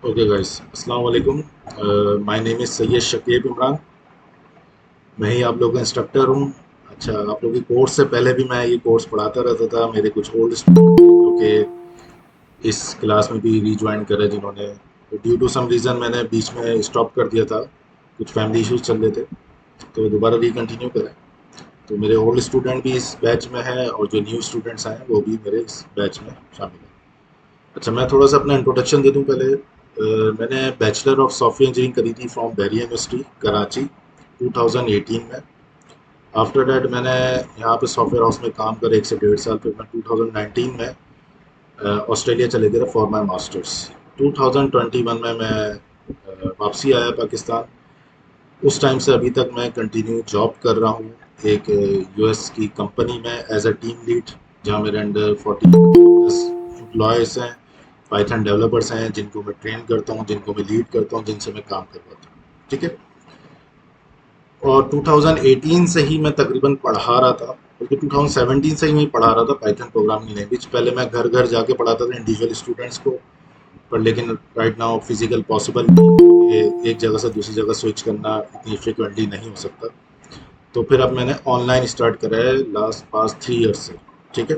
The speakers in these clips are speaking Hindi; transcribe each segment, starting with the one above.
ओके गाइस, अस्सलाम वालेकुम। My name is Syed Shakib Imran. मैं ही आप लोगों का इंस्ट्रक्टर हूँ। अच्छा, आप लोगों की कोर्स से पहले भी मैं ये कोर्स पढ़ाता रहता था। मेरे कुछ ओल्ड स्टूडेंट जो कि इस क्लास में भी रीजॉइन करे, जिन्होंने ड्यू टू सम रीज़न मैंने बीच में स्टॉप कर दिया था। कुछ फैमिली इश्यूज चल रहे थे, तो दोबारा रिकंटिन्यू करें। तो मेरे ओल्ड स्टूडेंट भी इस बैच में हैं और जो न्यू स्टूडेंट्स आए हैं वो भी मेरे इस बैच में शामिल हैं। अच्छा, मैं थोड़ा सा अपना इंट्रोडक्शन दे दूं पहले। मैंने बैचलर ऑफ सॉफ्टवेयर इंजीनियरिंग करी थी फ्रॉम बैरियर यूनिवर्सिटी कराची 2018 में। आफ्टर डैट मैंने यहाँ पे सॉफ्टवेयर हाउस में काम कर 1 से 1.5 साल, फिर मैं 2019 में ऑस्ट्रेलिया चले गए फॉर माई मास्टर्स। 2021 में मैं वापसी आया पाकिस्तान। उस टाइम से अभी तक मैं कंटिन्यू जॉब कर रहा हूँ एक यूएस की कंपनी में एज अ टीम लीड, जहाँ मेरे अंडर 40 एम्प्लॉयज़ हैं, पाइथन डेवलपर्स हैं, जिनको मैं ट्रेन करता हूँ, जिनको मैं लीड करता हूँ, जिनसे मैं काम करवाता हूँ। ठीक है। और 2018 से ही मैं तकरीबन पढ़ा रहा था, बल्कि 2017 से ही मैं पढ़ा रहा था पाइथन प्रोग्रामिंग लैंग्वेज। पहले मैं घर घर जाके पढ़ाता था इंडिविजुअल स्टूडेंट्स को, पर लेकिन राइट नाउ फिजिकल पॉसिबल, एक जगह से दूसरी जगह स्विच करना इतनी फ्रिक्वेंटली नहीं हो सकता। तो फिर अब मैंने ऑनलाइन स्टार्ट करा है लास्ट पास 3 ईयर्स से। ठीक है।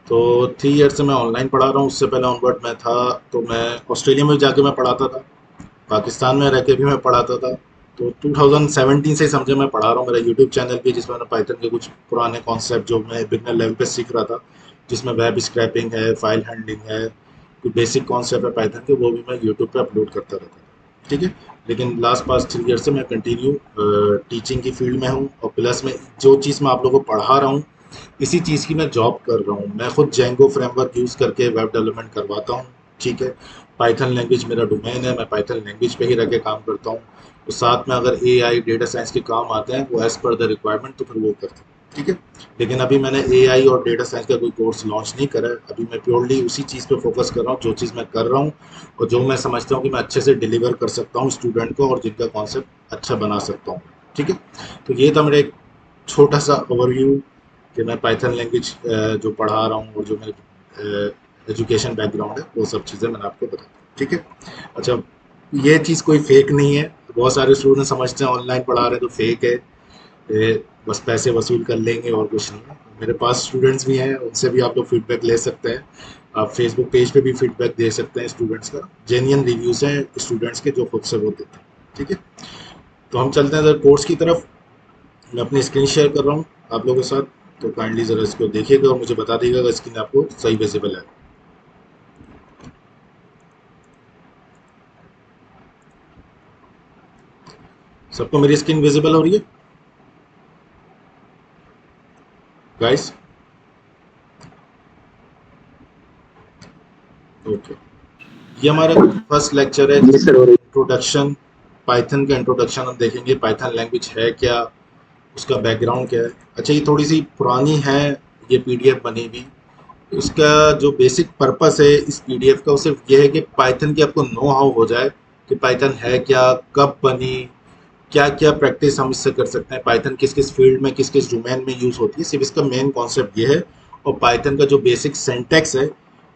तो 3 ईयर्स से मैं ऑनलाइन पढ़ा रहा हूँ। उससे पहले ऑनवर्ड मैं था, तो मैं ऑस्ट्रेलिया में जाके मैं पढ़ाता था, पाकिस्तान में रह के भी मैं पढ़ाता था। तो 2017 से ही समझे मैं पढ़ा रहा हूँ। मेरा यूट्यूब चैनल भी है, जिसमें मैं पाइथन के कुछ पुराने कॉन्सेप्ट जो मैं बिगनर लेवल पे सीख रहा था, जिसमें वेब स्क्रैपिंग है, फाइल हैंडलिंग है, कुछ बेसिक कॉन्सेप्ट है पाइथन के, वो भी मैं यूट्यूब पे अपलोड करता रहता था। ठीक है। लेकिन लास्ट पास 3 ईयर से मैं कंटिन्यू टीचिंग की फील्ड में हूँ, और प्लस में जो चीज़ मैं आप लोगों को पढ़ा रहा हूँ, इसी चीज़ की मैं जॉब कर रहा हूँ। मैं खुद जेंगो फ्रेमवर्क यूज़ करके वेब डेवलपमेंट करवाता हूँ। ठीक है। पाइथन लैंग्वेज मेरा डोमेन है, मैं पाइथन लैंग्वेज पे ही रह के काम करता हूँ। तो साथ में अगर एआई डेटा साइंस के काम आते हैं वो एज़ पर द रिक्वायरमेंट, तो फिर वो करते हैं। ठीक है। लेकिन अभी मैंने एआई और डेटा साइंस का कोई कोर्स लॉन्च नहीं करा है। अभी मैं प्योरली उसी चीज़ पे फोकस कर रहा हूँ जो चीज़ मैं कर रहा हूँ, और जो मैं समझता हूँ कि मैं अच्छे से डिलीवर कर सकता हूँ स्टूडेंट को, और जिनका कॉन्सेप्ट अच्छा बना सकता हूँ। ठीक है। तो ये था मेरा एक छोटा सा ओवरव्यू कि मैं पाइथन लैंग्वेज जो पढ़ा रहा हूँ, और जो मेरे एजुकेशन बैकग्राउंड है, वो सब चीज़ें मैंने आपको बता दी। ठीक है। अच्छा, ये चीज़ कोई फेक नहीं है। बहुत सारे स्टूडेंट समझते हैं ऑनलाइन पढ़ा रहे हैं तो फेक है, बस पैसे वसूल कर लेंगे और कुछ नहीं है। मेरे पास स्टूडेंट्स भी हैं, उनसे भी आप लोग फीडबैक ले सकते हैं। आप फेसबुक पेज पे भी फीडबैक दे सकते हैं स्टूडेंट्स का। जेन्युइन रिव्यूज़ हैं स्टूडेंट्स के जो खुद से वो देते हैं। ठीक है। तो हम चलते हैं कोर्स की तरफ। मैं अपनी स्क्रीन शेयर कर रहा हूँ आप लोगों के साथ, तो काइंडली ज़रा इसको देखिएगा और मुझे बता दीजिएगा अगर स्क्रीन आपको सही विजिबल है। सबको मेरी स्क्रीन विजिबल हो रही है गाइस? ओके। ये हमारा फर्स्ट लेक्चर है जी सर, हो रही इंट्रोडक्शन। पाइथन का इंट्रोडक्शन हम देखेंगे, पाइथन लैंग्वेज है क्या, उसका बैकग्राउंड क्या है। अच्छा, ये थोड़ी सी पुरानी है, ये पीडीएफ बनी हुई। उसका जो बेसिक पर्पस है इस पीडीएफ का, वो सिर्फ ये है कि पाइथन की आपको नो हाउ हो जाए कि पाइथन है क्या, कब बनी, क्या क्या प्रैक्टिस हम इससे कर सकते हैं, पाइथन किस किस फील्ड में किस किस डोमेन में यूज़ होती है। सिर्फ इसका मेन कॉन्सेप्ट ये है, और पाइथन का जो बेसिक सेंटेक्स है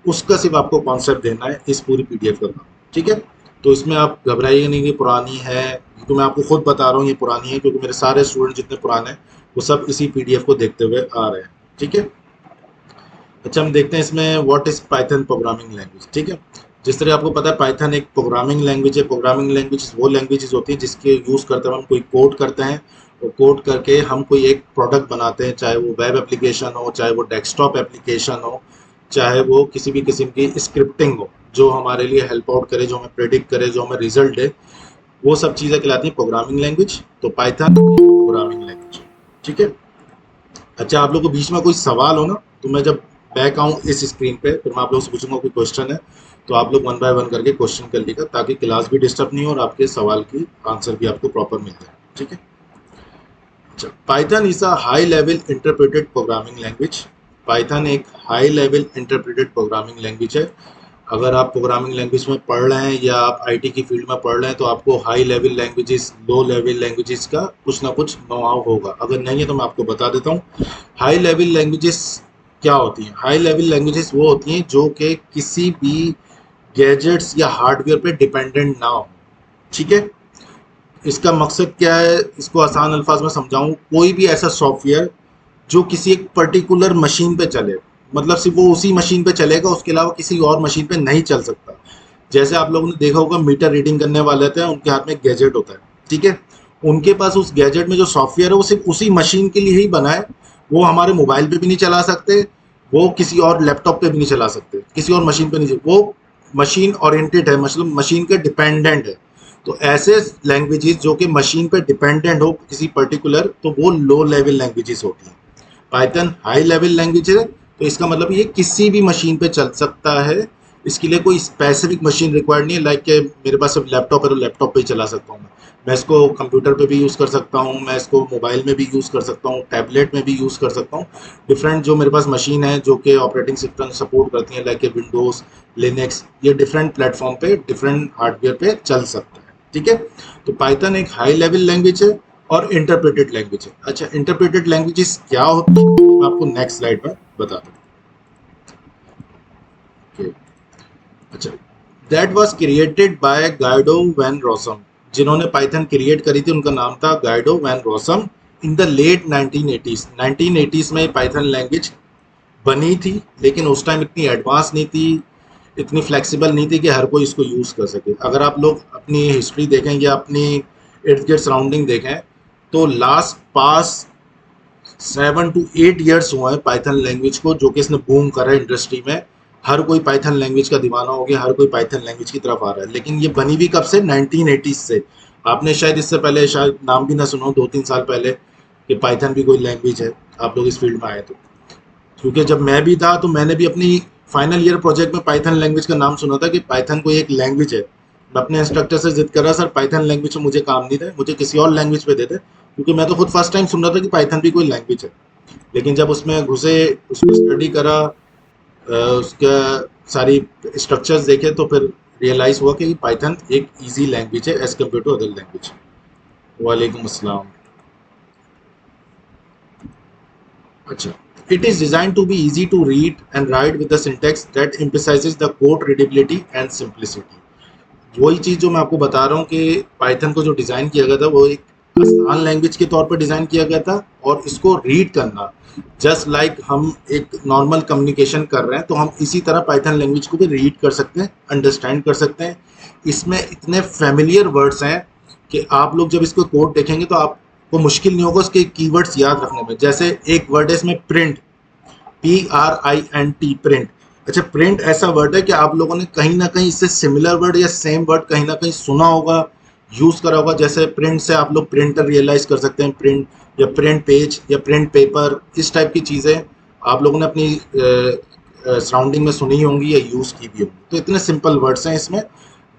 उसका सिर्फ आपको कॉन्सेप्ट देना है इस पूरी पीडीएफ का काम। ठीक है। तो इसमें आप घबराइए नहीं कि पुरानी है, तो मैं आपको खुद बता रहा हूँ ये पुरानी है, क्योंकि मेरे सारे स्टूडेंट जितने पुराने हैं वो सब इसी पीडीएफ को देखते हुए आ रहे हैं। ठीक है। अच्छा, हम देखते हैं इसमें what is Python programming language. ठीक है। जिस तरह आपको पता है पाइथन एक प्रोग्रामिंग लैंग्वेज है। प्रोग्रामिंग लैंग्वेज वो लैंग्वेजेस होती है जिसके यूज़ करते हुए हम कोई कोड करते हैं, और कोड करके हम कोई एक प्रोडक्ट बनाते हैं, चाहे वो वेब एप्लीकेशन हो, चाहे वो डेस्कटॉप एप्लीकेशन हो, चाहे वो किसी भी किस्म की स्क्रिप्टिंग हो जो हमारे लिए हेल्प आउट करे, जो हमें प्रेडिक्ट करे, जो हमें रिजल्ट दे। वो सब चीज़ें कहलाती हैं प्रोग्रामिंग लैंग्वेज। तो पाइथन प्रोग्रामिंग लैंग्वेज। ठीक है। अच्छा, आप लोग को बीच में कोई सवाल हो ना, तो मैं जब बैक आऊँ इस स्क्रीन पे, फिर मैं आप लोगों से पूछूंगा कोई क्वेश्चन है, तो आप लोग वन बाय वन करके क्वेश्चन कर लीजिएगा, ताकि क्लास भी डिस्टर्ब नहीं हो और आपके सवाल की आंसर भी आपको प्रॉपर मिल जाए। ठीक है। अच्छा, Python is a high level interpreted programming language. Python एक high level interpreted programming language है। अगर आप प्रोग्रामिंग लैंग्वेज में पढ़ रहे हैं या आप आईटी की फील्ड में पढ़ रहे हैं, तो आपको high level languages, low level languages का कुछ ना कुछ नो हाउ होगा। अगर नहीं है तो मैं आपको बता देता हूँ। हाई लेवल लैंग्वेजेस क्या होती हैं? हाई लेवल लैंग्वेजेस वो होती हैं जो कि किसी भी गैजेट्स या हार्डवेयर पे डिपेंडेंट ना हो। ठीक है, इसका मकसद क्या है, इसको आसान अल्फाज में समझाऊं, कोई भी ऐसा सॉफ्टवेयर जो किसी एक पर्टिकुलर मशीन पे चले, मतलब सिर्फ वो उसी मशीन पे चलेगा, उसके अलावा किसी और मशीन पे नहीं चल सकता। जैसे आप लोगों ने देखा होगा, मीटर रीडिंग करने वाले थे, उनके हाथ में गैजेट होता है। ठीक है, उनके पास उस गैजेट में जो सॉफ्टवेयर है वो सिर्फ उसी मशीन के लिए ही बना है। वो हमारे मोबाइल पे भी नहीं चला सकते, वो किसी और लैपटॉप पे भी नहीं चला सकते, किसी और मशीन पे नहीं, वो मशीन ओरिएंटेड है, मतलब मशीन के डिपेंडेंट है। तो ऐसे लैंग्वेजेस जो कि मशीन पे डिपेंडेंट हो किसी पर्टिकुलर, तो वो लो लेवल लैंग्वेजेस होती हैं। पाइथन हाई लेवल लैंग्वेज है, तो इसका मतलब ये किसी भी मशीन पे चल सकता है। इसके लिए कोई स्पेसिफिक मशीन रिक्वायर्ड नहीं है, लाइक के मेरे पास सिर्फ लैपटॉप है तो लैपटॉप पे ही चला सकता हूँ मैं इसको कंप्यूटर पे भी यूज़ कर सकता हूँ, मैं इसको मोबाइल में भी यूज़ कर सकता हूँ, टैबलेट में भी यूज़ कर सकता हूँ। डिफरेंट जो मेरे पास मशीन है जो कि ऑपरेटिंग सिस्टम सपोर्ट करती है, लाइक के विंडोज़, लिनक्स, ये डिफरेंट प्लेटफॉर्म पे डिफरेंट हार्डवेयर पे चल सकता है। ठीक है, तो पाइथन एक हाई लेवल लैंग्वेज है और इंटरप्रेटेड लैंग्वेज है। अच्छा, इंटरप्रेटेड लैंग्वेजेस क्या होती है मैं आपको नेक्स्ट स्लाइड में बताता हूँ। अच्छा, that was created by Guido van Rossum. जिन्होंने पाइथन क्रिएट करी थी उनका नाम था Guido van Rossum. In the late 1980s, 1980s में पाइथन लैंग्वेज बनी थी, लेकिन उस टाइम इतनी एडवांस नहीं थी, इतनी फ्लेक्सिबल नहीं थी कि हर कोई इसको यूज़ कर सके। अगर आप लोग अपनी हिस्ट्री देखें या अपनी इर्द गिर्द सराउंडिंग देखें, तो लास्ट पास 7 to 8 years हुआ है पाइथन लैंग्वेज को, जो कि इसने बूम करा है इंडस्ट्री में। हर कोई पाइथन लैंग्वेज का दीवाना हो गया, हर कोई पाइथन लैंग्वेज की तरफ आ रहा है। लेकिन ये बनी भी कब से, 1980s से। आपने शायद इससे पहले शायद नाम भी ना सुना हो, 2-3 साल पहले, कि पाइथन भी कोई लैंग्वेज है, आप लोग इस फील्ड में आए तो। क्योंकि जब मैं भी था तो मैंने भी अपनी फाइनल ईयर प्रोजेक्ट में पाइथन लैंग्वेज का नाम सुना था कि पाइथन कोई एक लैंग्वेज है। मैं अपने इंस्ट्रक्टर से जिद कर रहा, सर पाइथन लैंग्वेज में मुझे काम नहीं था, मुझे किसी और लैंग्वेज पे देते, क्योंकि मैं तो खुद फर्स्ट टाइम सुन रहा था कि पाइथन भी कोई लैंग्वेज है। लेकिन जब उसमें घुसे, उसको स्टडी करा, उसका सारी स्ट्रक्चर्स देखे, तो फिर रियलाइज हुआ कि पाइथन एक इजी लैंग्वेज है as compare to other language. वालेकुम अस्सलाम। अच्छा, it is designed to be easy to read and write with the syntax that emphasizes the code readability and simplicity। वही चीज़ जो मैं आपको बता रहा हूँ कि पाइथन को जो डिज़ाइन किया गया था वो एक आसान लैंग्वेज के तौर पर डिज़ाइन किया गया था, और इसको रीड करना जस्ट लाइक हम एक नॉर्मल कम्युनिकेशन कर रहे हैं, तो हम इसी तरह पाइथन लैंग्वेज को भी रीड कर सकते हैं, अंडरस्टैंड कर सकते हैं। इसमें इतने फेमिलियर वर्ड्स हैं कि आप लोग जब इसको कोड देखेंगे तो आपको मुश्किल नहीं होगा उसके कीवर्ड्स याद रखने में। जैसे एक वर्ड है इसमें प्रिंट, PRINT, प्रिंट। अच्छा, प्रिंट ऐसा वर्ड है कि आप लोगों ने कहीं ना कहीं इससे सिमिलर वर्ड या सेम वर्ड कहीं ना कहीं सुना होगा, यूज करा होगा। जैसे प्रिंट से आप लोग प्रिंटर रियलाइज कर सकते हैं, प्रिंट या प्रिंट पेज या प्रिंट पेपर, इस टाइप की चीज़ें आप लोगों ने अपनी सराउंडिंग में सुनी होंगी या यूज़ की भी होंगी। तो इतने सिंपल वर्ड्स हैं इसमें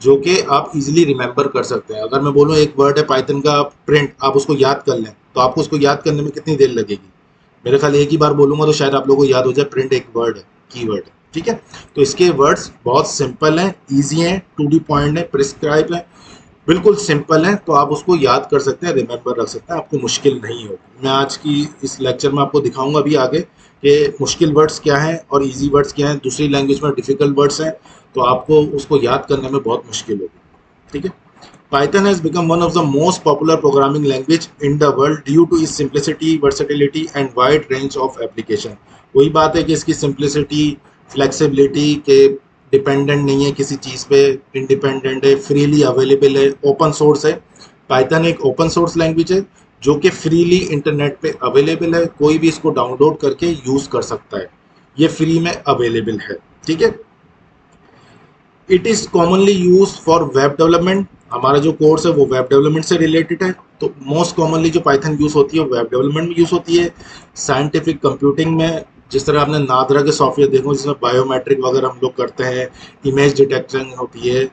जो कि आप इजीली रिमेंबर कर सकते हैं। अगर मैं बोलूँ एक वर्ड है पाइथन का प्रिंट, आप उसको याद कर लें, तो आपको उसको याद करने में कितनी देर लगेगी? मेरे ख्याल एक ही बार बोलूंगा तो शायद आप लोगों को याद हो जाए। प्रिंट एक वर्ड है, कीवर्ड है। ठीक है, तो इसके वर्ड्स बहुत सिंपल हैं, इजी हैं, टू दी पॉइंट है, प्रिस्क्राइब है, बिल्कुल सिंपल है, तो आप उसको याद कर सकते हैं, रिमेंबर रख सकते हैं, आपको मुश्किल नहीं होगी। मैं आज की इस लेक्चर में आपको दिखाऊंगा अभी आगे कि मुश्किल वर्ड्स क्या हैं और इजी वर्ड्स क्या हैं। दूसरी लैंग्वेज में डिफिकल्ट वर्ड्स हैं, तो आपको उसको याद करने में बहुत मुश्किल होगी। ठीक है, Python has become one of the most popular programming language in the world due to its simplicity, versatility and wide range of application। वही बात है कि इसकी simplicity, flexibility के डिपेंडेंट नहीं है किसी चीज़ पे, इंडिपेंडेंट है, फ्रीली अवेलेबल है, ओपन सोर्स है। पाइथन एक ओपन सोर्स लैंग्वेज है जो कि फ्रीली इंटरनेट पे अवेलेबल है, कोई भी इसको डाउनलोड करके यूज़ कर सकता है, ये फ्री में अवेलेबल है। ठीक है, it is commonly use for web development. हमारा जो कोर्स है वो वेब डेवलपमेंट से रिलेटेड है, तो मोस्ट कॉमनली जो पाइथन यूज़ होती है वो वेब डेवलपमेंट में यूज़ होती है। साइंटिफिक कंप्यूटिंग में, जिस तरह आपने नादरा के सॉफ्टवेयर देखो जिसमें बायोमेट्रिक वगैरह हम लोग करते हैं, इमेज डिटेक्शन होती है,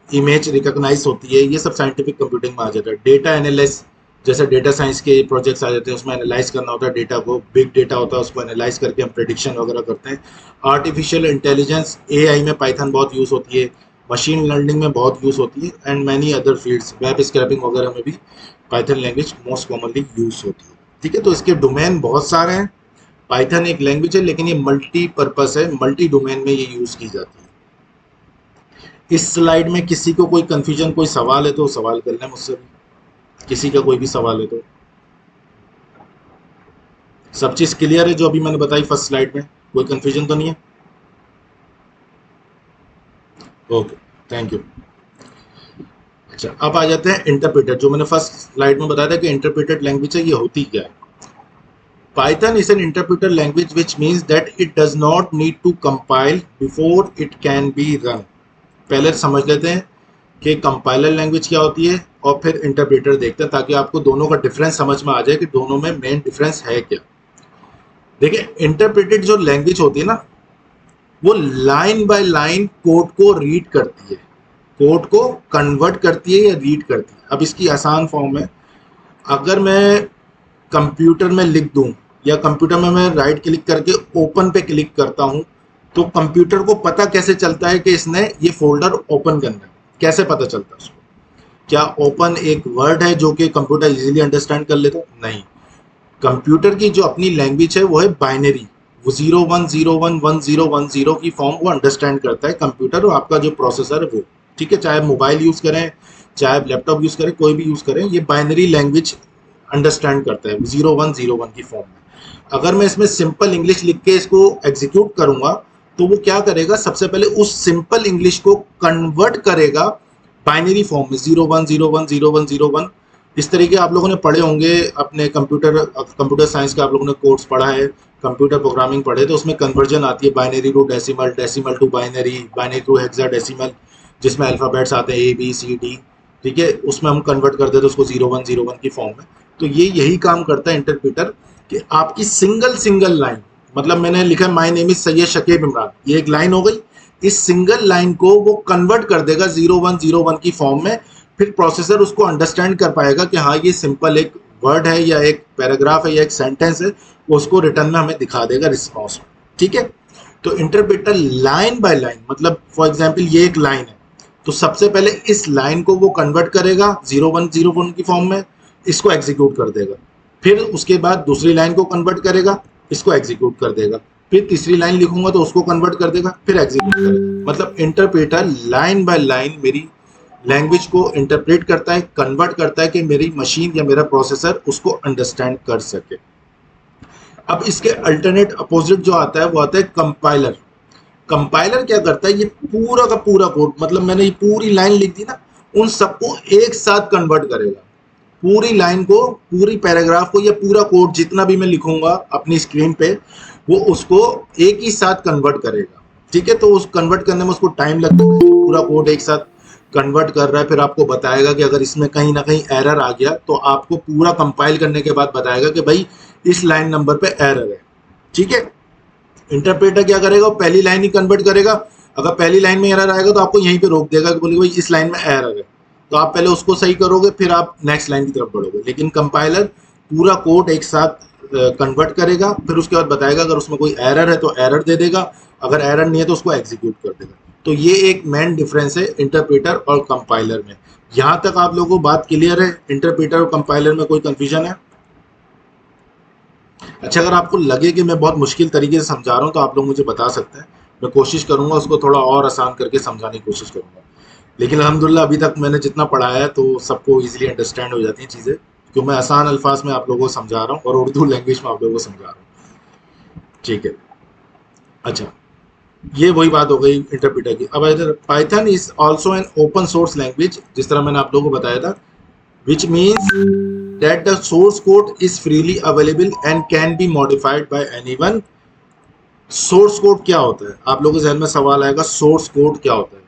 इमेज रिकॉग्नाइज होती है, ये सब साइंटिफिक कंप्यूटिंग में आ जाता है। डेटा एनालिस, जैसे डेटा साइंस के प्रोजेक्ट्स आ जाते हैं, उसमें एनालाइज करना होता है डेटा को, बिग डेटा होता है, उसको एनालाइज करके हम प्रेडिक्शन वगैरह करते हैं। आर्टिफिशियल इंटेलिजेंस, AI में पाइथन बहुत यूज़ होती है, मशीन लर्निंग में बहुत यूज़ होती है, and many other fields, web scrapping वगैरह में भी Python language most commonly use होती है। ठीक है, तो इसके डोमेन बहुत सारे हैं। पाइथन एक लैंग्वेज है लेकिन ये मल्टी पर्पस है, मल्टी डोमेन में ये यूज़ की जाती है। इस स्लाइड में किसी को कोई कंफ्यूजन, कोई सवाल है तो सवाल कर लें मुझसे भी, किसी का कोई भी सवाल है तो। सब चीज क्लियर है जो अभी मैंने बताई फर्स्ट स्लाइड में, कोई कंफ्यूजन तो नहीं है? Okay, thank you. अच्छा, अब आ जाते हैं इंटरप्रेटर, जो मैंने फर्स्ट स्लाइड में बताया था कि इंटरप्रेटेड लैंग्वेज है, ये होती क्या है। Python is an interpreter language which means that it does not need to compile before it can be run। पहले समझ लेते हैं कि कंपाइलर लैंग्वेज क्या होती है और फिर इंटरप्रेटर देखते हैं, ताकि आपको दोनों का डिफरेंस समझ में आ जाए कि दोनों में मेन डिफरेंस है क्या। देखिए, इंटरप्रेटेड जो लैंग्वेज होती है ना, वो लाइन बाय लाइन कोड को रीड करती है, कोड को कन्वर्ट करती है या रीड करती है। अब इसकी आसान फॉर्म है, अगर मैं कंप्यूटर में लिख दूं या कंप्यूटर में मैं राइट क्लिक करके ओपन पे क्लिक करता हूं, तो कंप्यूटर को पता कैसे चलता है कि इसने ये फोल्डर ओपन करना है? कैसे पता चलता है उसको? क्या ओपन एक वर्ड है जो कि कंप्यूटर इजीली अंडरस्टैंड कर लेता? नहीं। कंप्यूटर की जो अपनी लैंग्वेज है वो है बाइनरी, वो 01011010 की फॉर्म को अंडरस्टैंड करता है कंप्यूटर, और आपका जो प्रोसेसर है वो, ठीक है, चाहे मोबाइल यूज करें, चाहे लैपटॉप यूज करें, कोई भी यूज करें, ये बाइनरी लैंग्वेज अंडरस्टैंड करता है 0101 की फॉर्म में। अगर मैं इसमें सिंपल इंग्लिश लिख के इसको एग्जीक्यूट करूंगा, तो वो क्या करेगा, सबसे पहले उस सिंपल इंग्लिश को कन्वर्ट करेगा बाइनरी फॉर्म में 01010101। इस तरीके आप लोगों ने पढ़े होंगे अपने कंप्यूटर साइंस का, आप लोगों ने कोर्स पढ़ा है, कंप्यूटर प्रोग्रामिंग पढ़े, तो उसमें कन्वर्जन आती है binary to decimal, decimal to binary, binary to hexadecimal, जिसमें अल्फाबेट्स आते हैं ABCD, ठीक है, उसमें हम कन्वर्ट कर देते हैं उसको 0101 की फॉर्म में। तो ये यही काम करता है इंटरप्रेटर, कि आपकी सिंगल लाइन, मतलब मैंने लिखा my name is Syed Shakib Imran, ये एक लाइन हो गई, इस सिंगल लाइन को वो कन्वर्ट कर देगा 0101 की फॉर्म में। फिर प्रोसेसर उसको अंडरस्टैंड कर पाएगा कि हाँ ये सिंपल एक वर्ड है या एक पैराग्राफ है या एक सेंटेंस है, वो उसको रिटर्न में हमें दिखा देगा रिस्पॉन्स में, ठीक है। तो इंटरप्रेटर लाइन बाय लाइन, मतलब फॉर एग्जाम्पल ये एक लाइन है, तो सबसे पहले इस लाइन को वो कन्वर्ट करेगा 0101 की फॉर्म में, इसको एग्जीक्यूट कर देगा। फिर उसके बाद दूसरी लाइन को कन्वर्ट करेगा, इसको एग्जीक्यूट कर देगा। फिर तीसरी लाइन लिखूंगा तो उसको कन्वर्ट कर देगा, फिर एग्जीक्यूट करेगा। मतलब इंटरप्रेटर लाइन बाय लाइन मेरी लैंग्वेज को इंटरप्रेट करता है, कन्वर्ट करता है कि मेरी मशीन या मेरा प्रोसेसर उसको अंडरस्टैंड कर सके। अब इसके अल्टरनेट अपोजिट जो आता है वो आता है कंपाइलर। कंपाइलर क्या करता है, ये पूरा का पूरा कोड, मतलब मैंने ये पूरी लाइन लिख दी ना, उन सबको एक साथ कन्वर्ट करेगा। पूरी लाइन को, पूरी पैराग्राफ को, या पूरा कोड जितना भी मैं लिखूंगा अपनी स्क्रीन पे, वो उसको एक ही साथ कन्वर्ट करेगा, ठीक है। तो उस कन्वर्ट करने में उसको टाइम लगता है, पूरा कोड एक साथ कन्वर्ट कर रहा है, फिर आपको बताएगा कि अगर इसमें कहीं ना कहीं एरर आ गया तो आपको पूरा कंपाइल करने के बाद बताएगा कि भाई इस लाइन नंबर पे एरर है, ठीक है। इंटरप्रेटर क्या करेगा, वो पहली लाइन ही कन्वर्ट करेगा, अगर पहली लाइन में एरर आएगा तो आपको यहीं पे रोक देगा कि बोले भाई इस लाइन में एरर है, तो आप पहले उसको सही करोगे, फिर आप नेक्स्ट लाइन की तरफ बढ़ोगे। लेकिन कंपाइलर पूरा कोड एक साथ कन्वर्ट करेगा, फिर उसके बाद बताएगा अगर उसमें कोई एरर है तो एरर दे देगा, अगर एरर नहीं है तो उसको एग्जीक्यूट कर देगा। तो ये एक मेन डिफरेंस है इंटरप्रेटर और कंपाइलर में। यहां तक आप लोगों को बात क्लियर है? इंटरप्रेटर और कंपाइलर में कोई कंफ्यूजन है? अच्छा, अगर आपको लगे कि मैं बहुत मुश्किल तरीके से समझा रहा हूँ तो आप लोग मुझे बता सकते हैं, मैं कोशिश करूंगा उसको थोड़ा और आसान करके समझाने की कोशिश करूंगा। लेकिन अल्हम्दुलिल्लाह अभी तक मैंने जितना पढ़ाया है तो सबको इजीली अंडरस्टैंड हो जाती हैं चीज़ें, क्योंकि मैं आसान अल्फाज में आप लोगों को समझा रहा हूँ और उर्दू लैंग्वेज में आप लोगों को समझा रहा हूँ, ठीक है। अच्छा, ये वही बात हो गई इंटरप्रेटर की। अब इधर Python is also an open source language, जिस तरह मैंने आप लोगों को बताया था, which means that the source code is freely available and can be modified by anyone। Source code क्या होता है? आप लोगों के जहन में सवाल आएगा, सोर्स कोड क्या होता है?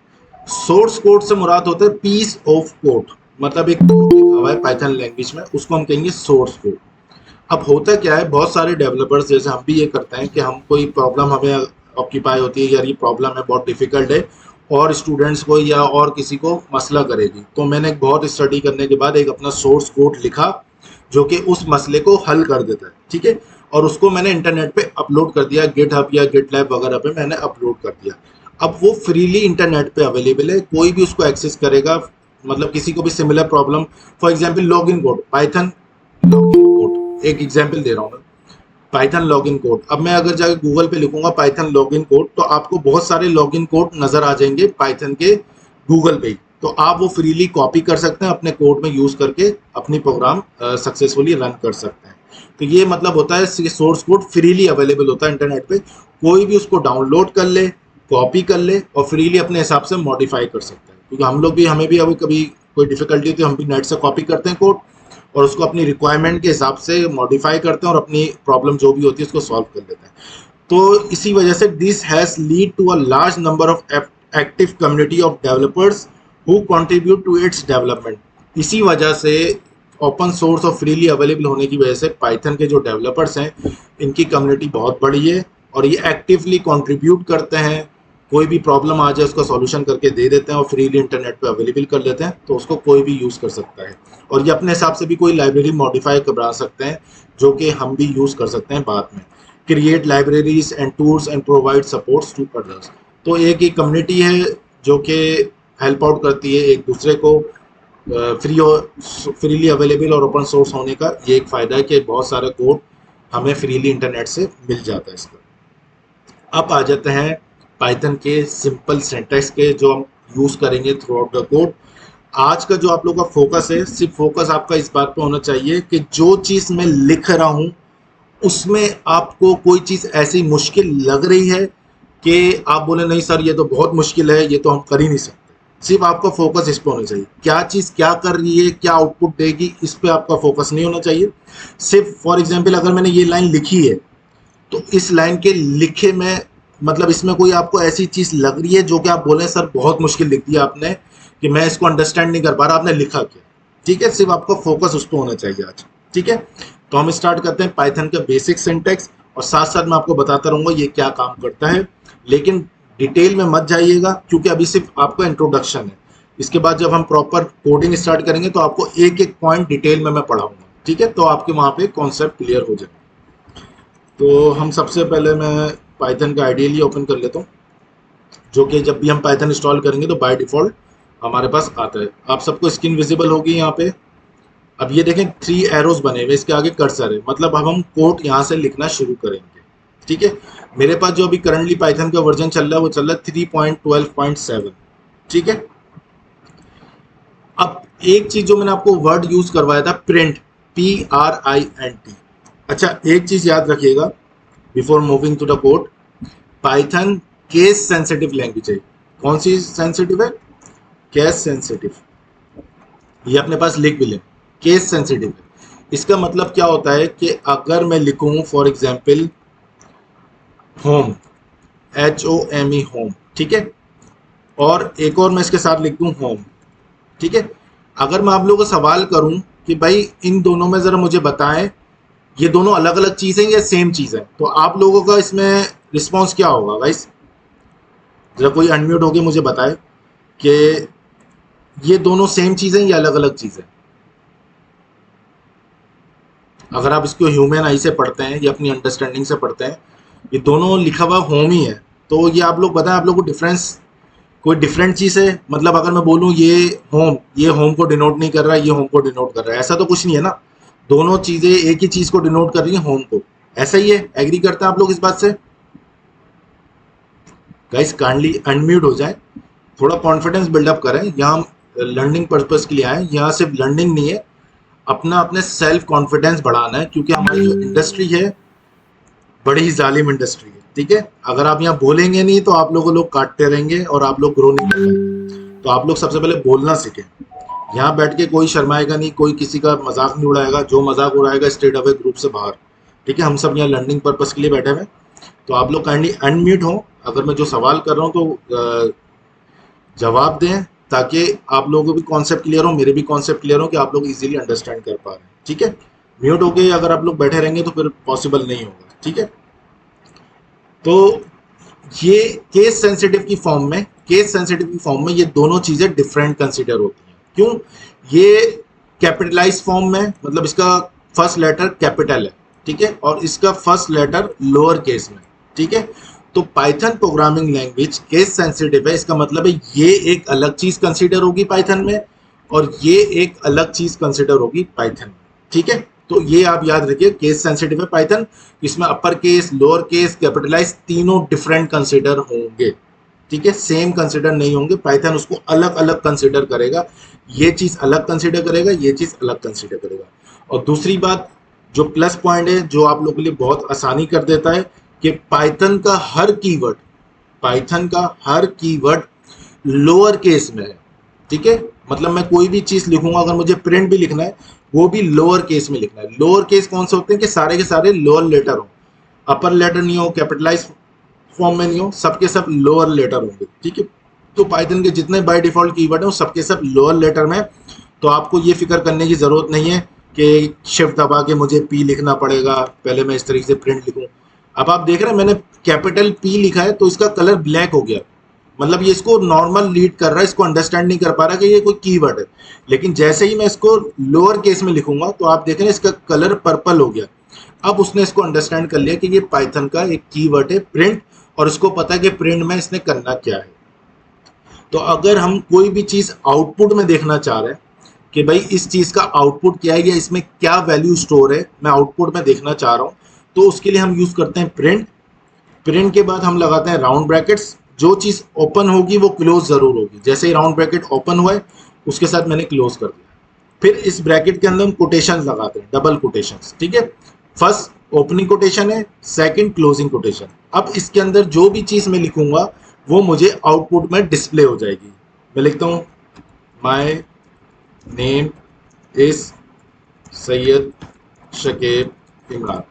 सोर्स कोड से मुराद होता है पीस ऑफ कोड, मतलब एक कोड लिखा हुआ है पाइथन लैंग्वेज में, उसको हम कहेंगे सोर्स कोड। अब होता क्या है, बहुत सारे डेवलपर्स जैसे हम भी ये करते हैं कि हम कोई प्रॉब्लम हमें ऑक्यूपाई होती है, यार ये प्रॉब्लम है बहुत डिफिकल्ट है और स्टूडेंट्स को या और किसी को मसला करेगी, तो मैंने बहुत स्टडी करने के बाद एक अपना सोर्स कोड लिखा जो कि उस मसले को हल कर देता है, ठीक है। और उसको मैंने इंटरनेट पे अपलोड कर दिया, गिटहब या गिटलैब वगैरह पे मैंने अपलोड कर दिया। अब वो फ्रीली इंटरनेट पे अवेलेबल है, कोई भी उसको एक्सेस करेगा, मतलब किसी को भी similar problem, for example login code, Python login code, एक एग्जाम्पल दे रहा हूँ मैं, पाइथन लॉगिन कोड। अब मैं अगर जाकर गूगल पे लिखूंगा पाइथन लॉगिन कोड, तो आपको बहुत सारे लॉगिन कोड नजर आ जाएंगे पाइथन के गूगल पे ही, तो आप वो फ्रीली कॉपी कर सकते हैं, अपने कोड में यूज करके अपनी प्रोग्राम सक्सेसफुली रन कर सकते हैं। तो ये मतलब होता है सोर्स कोड फ्रीली अवेलेबल होता है इंटरनेट पे, कोई भी उसको डाउनलोड कर ले, कॉपी कर ले और फ्रीली अपने हिसाब से मॉडिफाई कर सकता है। क्योंकि हम लोग भी, हमें भी अभी कभी कोई डिफिकल्टी होती है, हम भी नेट से कॉपी करते हैं कोड और उसको अपनी रिक्वायरमेंट के हिसाब से मॉडिफाई करते हैं और अपनी प्रॉब्लम जो भी होती है उसको सॉल्व कर लेते हैं। तो इसी वजह से this has lead to a large number of active community of developers who contribute to its development. इसी वजह से ओपन सोर्स और फ्रीली अवेलेबल होने की वजह से पाइथन के जो डेवलपर्स हैं इनकी कम्युनिटी बहुत बड़ी है और ये एक्टिवली कंट्रीब्यूट करते हैं। कोई भी प्रॉब्लम आ जाए उसका सॉल्यूशन करके दे देते हैं और फ्रीली इंटरनेट पे अवेलेबल कर लेते हैं, तो उसको कोई भी यूज़ कर सकता है और ये अपने हिसाब से भी कोई लाइब्रेरी मॉडिफाई करा सकते हैं, जो कि हम भी यूज़ कर सकते हैं बाद में। Create libraries and tools and provide supports to others. तो एक ही कम्युनिटी है जो कि हेल्प आउट करती है एक दूसरे को। फ्रीली अवेलेबल और ओपन सोर्स होने का ये एक फ़ायदा है कि बहुत सारे कोड हमें फ्रीली इंटरनेट से मिल जाता है इसका। अब आ जाते हैं पाइथन के सिंपल सिंटैक्स के जो हम यूज़ करेंगे थ्रू आउट द कोड। आज का जो आप लोगों का फोकस है, सिर्फ फोकस आपका इस बात पे होना चाहिए कि जो चीज़ मैं लिख रहा हूँ उसमें आपको कोई चीज़ ऐसी मुश्किल लग रही है कि आप बोले नहीं सर ये तो बहुत मुश्किल है, ये तो हम कर ही नहीं सकते। सिर्फ आपका फोकस इस पे होना चाहिए, क्या चीज़ क्या कर रही है, क्या आउटपुट देगी, इस पे आपका फोकस नहीं होना चाहिए। सिर्फ फॉर एग्जाम्पल अगर मैंने ये लाइन लिखी है तो इस लाइन के लिखे में मतलब इसमें कोई आपको ऐसी चीज़ लग रही है जो कि आप बोले सर बहुत मुश्किल लिख दिया आपने, कि मैं इसको अंडरस्टैंड नहीं कर पा रहा, आपने लिखा क्या। ठीक है, सिर्फ आपका फोकस उस पर होना चाहिए आज। ठीक है, तो हम स्टार्ट करते हैं पाइथन का बेसिक सिंटैक्स और साथ साथ मैं आपको बताता रहूँगा ये क्या काम करता है, लेकिन डिटेल में मत जाइएगा क्योंकि अभी सिर्फ आपका इंट्रोडक्शन है। इसके बाद जब हम प्रॉपर कोडिंग स्टार्ट करेंगे तो आपको एक एक पॉइंट डिटेल में मैं पढ़ाऊंगा। ठीक है, तो आपके वहाँ पे कॉन्सेप्ट क्लियर हो जाए। तो हम सबसे पहले मैं पाइथन का आइडियली ओपन कर लेता हूँ, जो कि जब भी हम पाइथन इंस्टॉल करेंगे तो बाय डिफ़ॉल्ट हमारे पास आता है। आप सबको स्क्रीन विजिबल होगी यहाँ पे। अब ये देखें 3 एरोज बने हुए, इसके आगे कर्सर है, मतलब अब हम कोड यहाँ से लिखना शुरू करेंगे। ठीक है, मेरे पास जो अभी करंटली पाइथन का वर्जन चल रहा है वो चल रहा है 3.12.7। ठीक है, अब एक चीज जो मैंने आपको वर्ड यूज करवाया था प्रिंट, PRINT। अच्छा, एक चीज याद रखिएगा before moving to the code, Python case sensitive language है। कौन सी सेंसिटिव है? Case sensitive. ये अपने पास लिख भी लें, केस सेंसिटिव है। इसका मतलब क्या होता है कि अगर मैं लिखूं for example home, HOME home, ठीक है, और एक और मैं इसके साथ लिख दूं होम। ठीक है, अगर मैं आप लोगों को सवाल करूं कि भाई इन दोनों में ज़रा मुझे बताएं ये दोनों अलग अलग चीज़ें या सेम चीज़ है, तो आप लोगों का इसमें रिस्पॉन्स क्या होगा गाइस? ज़रा कोई अनम्यूट होके मुझे बताए कि ये दोनों सेम चीज़ें या अलग अलग चीज़ें। अगर आप इसको ह्यूमन आई से पढ़ते हैं या अपनी अंडरस्टैंडिंग से पढ़ते हैं, ये दोनों लिखा हुआ होम ही है, तो ये आप लोग बताएं आप लोग को डिफरेंस कोई डिफरेंट चीज़ है? मतलब अगर मैं बोलूँ ये होम को डिनोट नहीं कर रहा है, ये होम को डिनोट कर रहा है, ऐसा तो कुछ नहीं है ना। दोनों चीज़ें एक ही चीज़ को डिनोट कर रही हैं, होम को। ऐसा ही है, एग्री करते हैं आप लोग इस बात से? गाइस काइंडली अनम्यूट हो जाए, थोड़ा कॉन्फिडेंस बिल्डअप करें। यहाँ हम लर्निंग पर्पज़ के लिए आए, यहाँ सिर्फ लर्निंग नहीं है, अपना अपने सेल्फ कॉन्फिडेंस बढ़ाना है, क्योंकि हमारी जो इंडस्ट्री है बड़ी ही जालिम इंडस्ट्री है। ठीक है, अगर आप यहाँ बोलेंगे नहीं तो आप लोग काटते रहेंगे और आप लोग ग्रो नहीं कर पाएंगे। तो आप लोग सबसे पहले बोलना सीखें। यहाँ बैठ के कोई शर्माएगा नहीं, कोई किसी का मजाक नहीं उड़ाएगा, जो मजाक उड़ाएगा स्ट्रेट अवे ग्रुप से बाहर। ठीक है, हम सब यहाँ लर्निंग पर्पज़ के लिए बैठे हुए हैं। तो आप लोग काइंडली अनम्यूट हो, अगर मैं जो सवाल कर रहा हूँ तो जवाब दें, ताकि आप लोगों को भी कॉन्सेप्ट क्लियर हो, मेरे भी कॉन्सेप्ट क्लियर हो, कि आप लोग इजीली अंडरस्टैंड कर पा रहे हैं। ठीक है, म्यूट होके अगर आप लोग बैठे रहेंगे तो फिर पॉसिबल नहीं होगा। ठीक है, तो ये केस सेंसिटिव की फॉर्म में ये दोनों चीज़ें डिफरेंट कंसिडर होती हैं। क्यों? ये कैपिटलाइज फॉर्म में, मतलब इसका फर्स्ट लेटर कैपिटल है, ठीक है, और इसका फर्स्ट लेटर लोअर केस में। ठीक है, तो Python programming language case sensitive है, इसका मतलब है ये एक अलग चीज़ कंसिडर होगी पाइथन में और ये एक अलग चीज़ कंसिडर होगी पाइथन में। ठीक है, तो ये आप याद रखिए, केस सेंसिटिव है पाइथन, इसमें upper case, lower case, capitalize तीनों डिफरेंट कंसिडर होंगे। ठीक है, सेम कंसिडर नहीं होंगे, पाइथन उसको अलग अलग कंसिडर करेगा, ये चीज अलग कंसिडर करेगा, ये चीज अलग कंसिडर करेगा। और दूसरी बात जो प्लस पॉइंट है जो आप लोगों के लिए बहुत आसानी कर देता है कि पाइथन का हर कीवर्ड लोअर केस में है। ठीक है, मतलब मैं कोई भी चीज लिखूंगा, अगर मुझे प्रिंट भी लिखना है वो भी लोअर केस में लिखना है। लोअर केस कौन से होते हैं कि सारे के सारे लोअर लेटर हो, अपर लेटर नहीं हो, कैपिटलाइज फॉर्म में नहीं हो, सबके सब लोअर लेटर होंगे। ठीक है, तो पाइथन के जितने बाय डिफॉल्ट कीवर्ड हैं वो सबके सब लोअर लेटर में। तो आपको ये फिक्र करने की जरूरत नहीं है कि शिफ्ट दबा के मुझे पी लिखना पड़ेगा, पहले मैं इस तरीके से प्रिंट लिखूं। अब आप देख रहे हैं मैंने कैपिटल पी लिखा है तो इसका कलर ब्लैक हो गया, मतलब ये इसको नॉर्मल रीड कर रहा है, इसको अंडरस्टैंड नहीं कर पा रहा कि ये कोई कीवर्ड है। लेकिन जैसे ही मैं इसको लोअर केस में लिखूंगा तो आप देख रहे हैं इसका कलर पर्पल हो गया। अब उसने इसको अंडरस्टैंड कर लिया कि ये पाइथन का एक कीवर्ड है प्रिंट, और इसको पता है कि प्रिंट में इसने करना क्या है। तो अगर हम कोई भी चीज आउटपुट में देखना चाह रहे हैं कि भाई इस चीज का आउटपुट क्या है या इसमें क्या वैल्यू स्टोर है, मैं आउटपुट में देखना चाह रहा हूं, तो उसके लिए हम यूज करते हैं प्रिंट। प्रिंट के बाद हम लगाते हैं राउंड ब्रैकेट्स, जो चीज ओपन होगी वो क्लोज जरूर होगी। जैसे ही राउंड ब्रैकेट ओपन हुआ है उसके साथ मैंने क्लोज कर दिया। फिर इस ब्रैकेट के अंदर हम कोटेशन लगाते हैं, डबल कोटेशन। ठीक है, फर्स्ट ओपनिंग कोटेशन है, सेकंड क्लोजिंग कोटेशन। अब इसके अंदर जो भी चीज मैं लिखूंगा वो मुझे आउटपुट में डिस्प्ले हो जाएगी। मैं लिखता हूं my name is Syed Shakib Imran.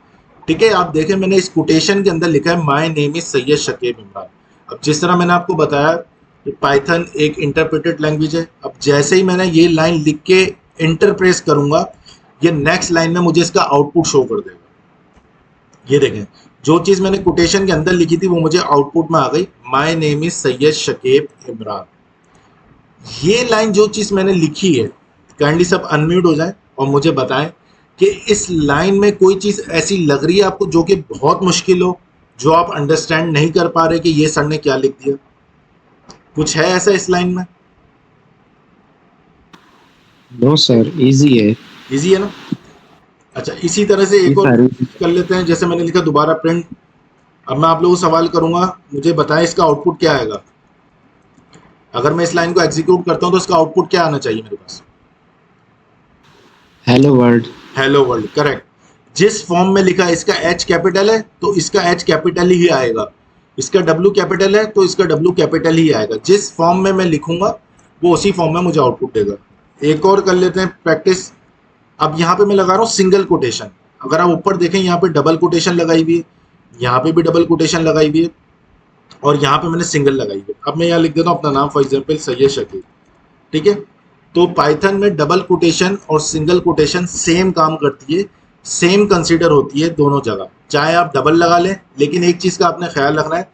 ठीक है, आप देखें मैंने इस कोटेशन के अंदर लिखा है my name is Syed Shakib Imran. अब जिस तरह मैंने आपको बताया कि पाइथन एक इंटरप्रेटेड लैंग्वेज है, अब जैसे ही मैंने ये लाइन लिख के इंटर प्रेस करूंगा ये नेक्स्ट लाइन में मुझे इसका आउटपुट शो कर देगा। ये देखें, जो चीज मैंने कोटेशन के अंदर लिखी थी वो मुझे आउटपुट में आ गई, my name is Syed Shakib Imran. ये लाइन जो चीज मैंने लिखी है, काइंडली सब अनम्यूट हो जाए और मुझे बताएं कि इस लाइन में कोई चीज ऐसी लग रही है आपको जो कि बहुत मुश्किल हो, जो आप अंडरस्टैंड नहीं कर पा रहे कि ये सर ने क्या लिख दिया। कुछ है ऐसा इस लाइन में? नो सर, इजी है। इजी है ना? अच्छा, इसी तरह से एक और कर लेते हैं। जैसे मैंने लिखा दोबारा प्रिंट। अब मैं आप लोगों को सवाल करूंगा, मुझे बताएं इसका आउटपुट क्या आएगा। अगर मैं इस लाइन को एग्जीक्यूट करता हूं तो इसका आउटपुट क्या आना चाहिए मेरे पास? Hello world. Hello world, correct. जिस फॉर्म में लिखा है, इसका एच कैपिटल है तो इसका एच कैपिटल ही आएगा, इसका डब्ल्यू कैपिटल है तो इसका डब्ल्यू कैपिटल ही आएगा। जिस फॉर्म में मैं लिखूंगा वो उसी फॉर्म में मुझे आउटपुट देगा। एक और कर लेते हैं प्रैक्टिस। अब यहाँ पे मैं लगा रहा हूँ सिंगल कोटेशन। अगर आप ऊपर देखें यहाँ पे डबल कोटेशन लगाई हुई है, यहाँ पे भी डबल कोटेशन लगाई हुई है, और यहाँ पे मैंने सिंगल लगाई हुई है। अब मैं यहाँ लिख देता हूँ अपना नाम, फॉर एग्जाम्पल सैयद शकीब। ठीक है, तो पाइथन में डबल कोटेशन और सिंगल कोटेशन सेम काम करती है, सेम कंसीडर होती है दोनों जगह, चाहे आप डबल लगा लें। लेकिन एक चीज का आपने ख्याल रखना है,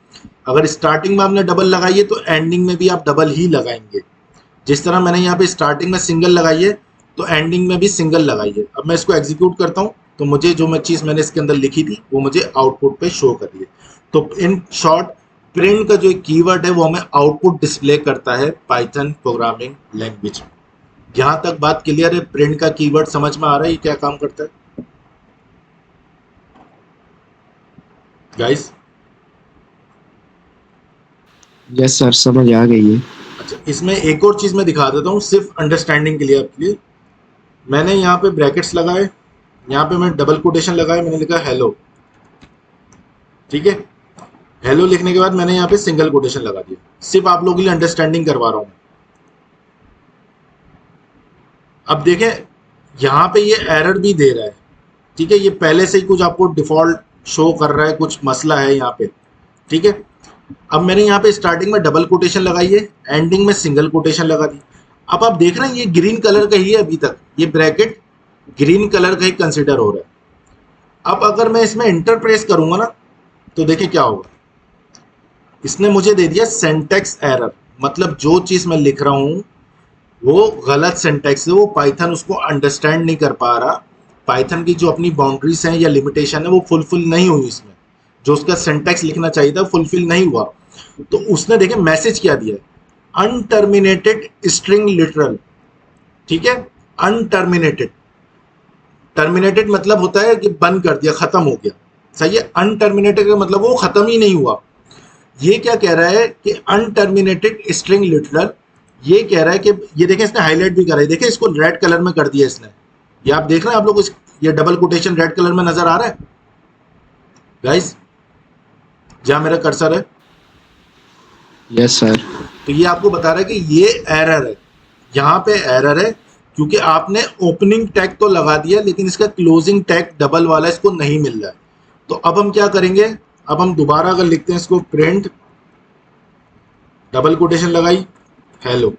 अगर स्टार्टिंग में आपने डबल लगाई है तो एंडिंग में भी आप डबल ही लगाएंगे। जिस तरह मैंने यहाँ पे स्टार्टिंग में सिंगल लगाई है तो एंडिंग में भी सिंगल लगाई है। अब मैं इसको एग्जीक्यूट करता हूँ तो मुझे जो मैं चीज मैंने इसके अंदर लिखी थी वो मुझे आउटपुट पे शो कर रही है। तो इन शॉर्ट, प्रिंट का जो एक कीवर्ड है वो हमें आउटपुट डिस्प्ले करता है पाइथन प्रोग्रामिंग लैंग्वेज में। यहां तक बात क्लियर है? प्रिंट का कीवर्ड समझ में आ रहा है ये क्या काम करता है गाइस? यस सर, समझ आ गई है। अच्छा, इसमें एक और चीज मैं दिखा देता हूँ सिर्फ अंडरस्टैंडिंग के लिए आपके लिए। मैंने यहाँ पे ब्रैकेट्स लगाए, यहाँ पे मैं डबल कोटेशन लगाए, मैंने लिखा हेलो। ठीक है, हेलो लिखने के बाद मैंने यहाँ पे सिंगल कोटेशन लगा दिया, सिर्फ आप लोगों के लिए अंडरस्टैंडिंग करवा रहा हूँ। अब देखें यहाँ पे ये एरर भी दे रहा है। ठीक है, ये पहले से ही कुछ आपको डिफॉल्ट शो कर रहा है, कुछ मसला है यहाँ पे। ठीक है, अब मैंने यहाँ पे स्टार्टिंग में डबल कोटेशन लगाई है, एंडिंग में सिंगल कोटेशन लगा दी। अब आप देख रहे हैं ये ग्रीन कलर का ही है, अभी तक ये ब्रैकेट ग्रीन कलर का ही कंसिडर हो रहा है। अब अगर मैं इसमें इंटर प्रेस करूंगा ना तो देखिए क्या होगा। इसने मुझे दे दिया सिंटैक्स एरर, मतलब जो चीज मैं लिख रहा हूं वो गलत सिंटैक्स है, वो पाइथन उसको अंडरस्टैंड नहीं कर पा रहा। पाइथन की जो अपनी बाउंड्रीज हैं या लिमिटेशन है वो फुलफिल नहीं हुई, इसमें जो उसका सिंटैक्स लिखना चाहिए था फुलफिल नहीं हुआ। तो उसने देखे मैसेज क्या दिया है, अनटर्मिनेटेड स्ट्रिंग लिटरल। ठीक है, अनटर्मिनेटेड, टर्मिनेटेड मतलब होता है कि बंद कर दिया, खत्म हो गया। सही है, अनटर्मिनेटेड का मतलब वो खत्म ही नहीं हुआ। ये क्या कह रहा है कि अनटर्मिनेटेड स्ट्रिंग लिटरल, ये कह रहा है कि ये देखें इसने हाईलाइट भी करा है, देखें इसको रेड कलर में कर दिया इसने, ये आप देख रहे हैं आप लोग, ये डबल कोटेशन रेड कलर में नजर आ रहा है गाइस जहां मेरा कर्सर है। Yes sir. तो ये आपको बता रहा है कि ये एरर है, यहाँ पे एरर है क्योंकि आपने ओपनिंग टैग तो लगा दिया लेकिन इसका क्लोजिंग टैग डबल वाला इसको नहीं मिल रहा है। तो अब हम क्या करेंगे, अब हम दोबारा अगर लिखते हैं इसको प्रिंट डबल कोटेशन लगाई हेलो,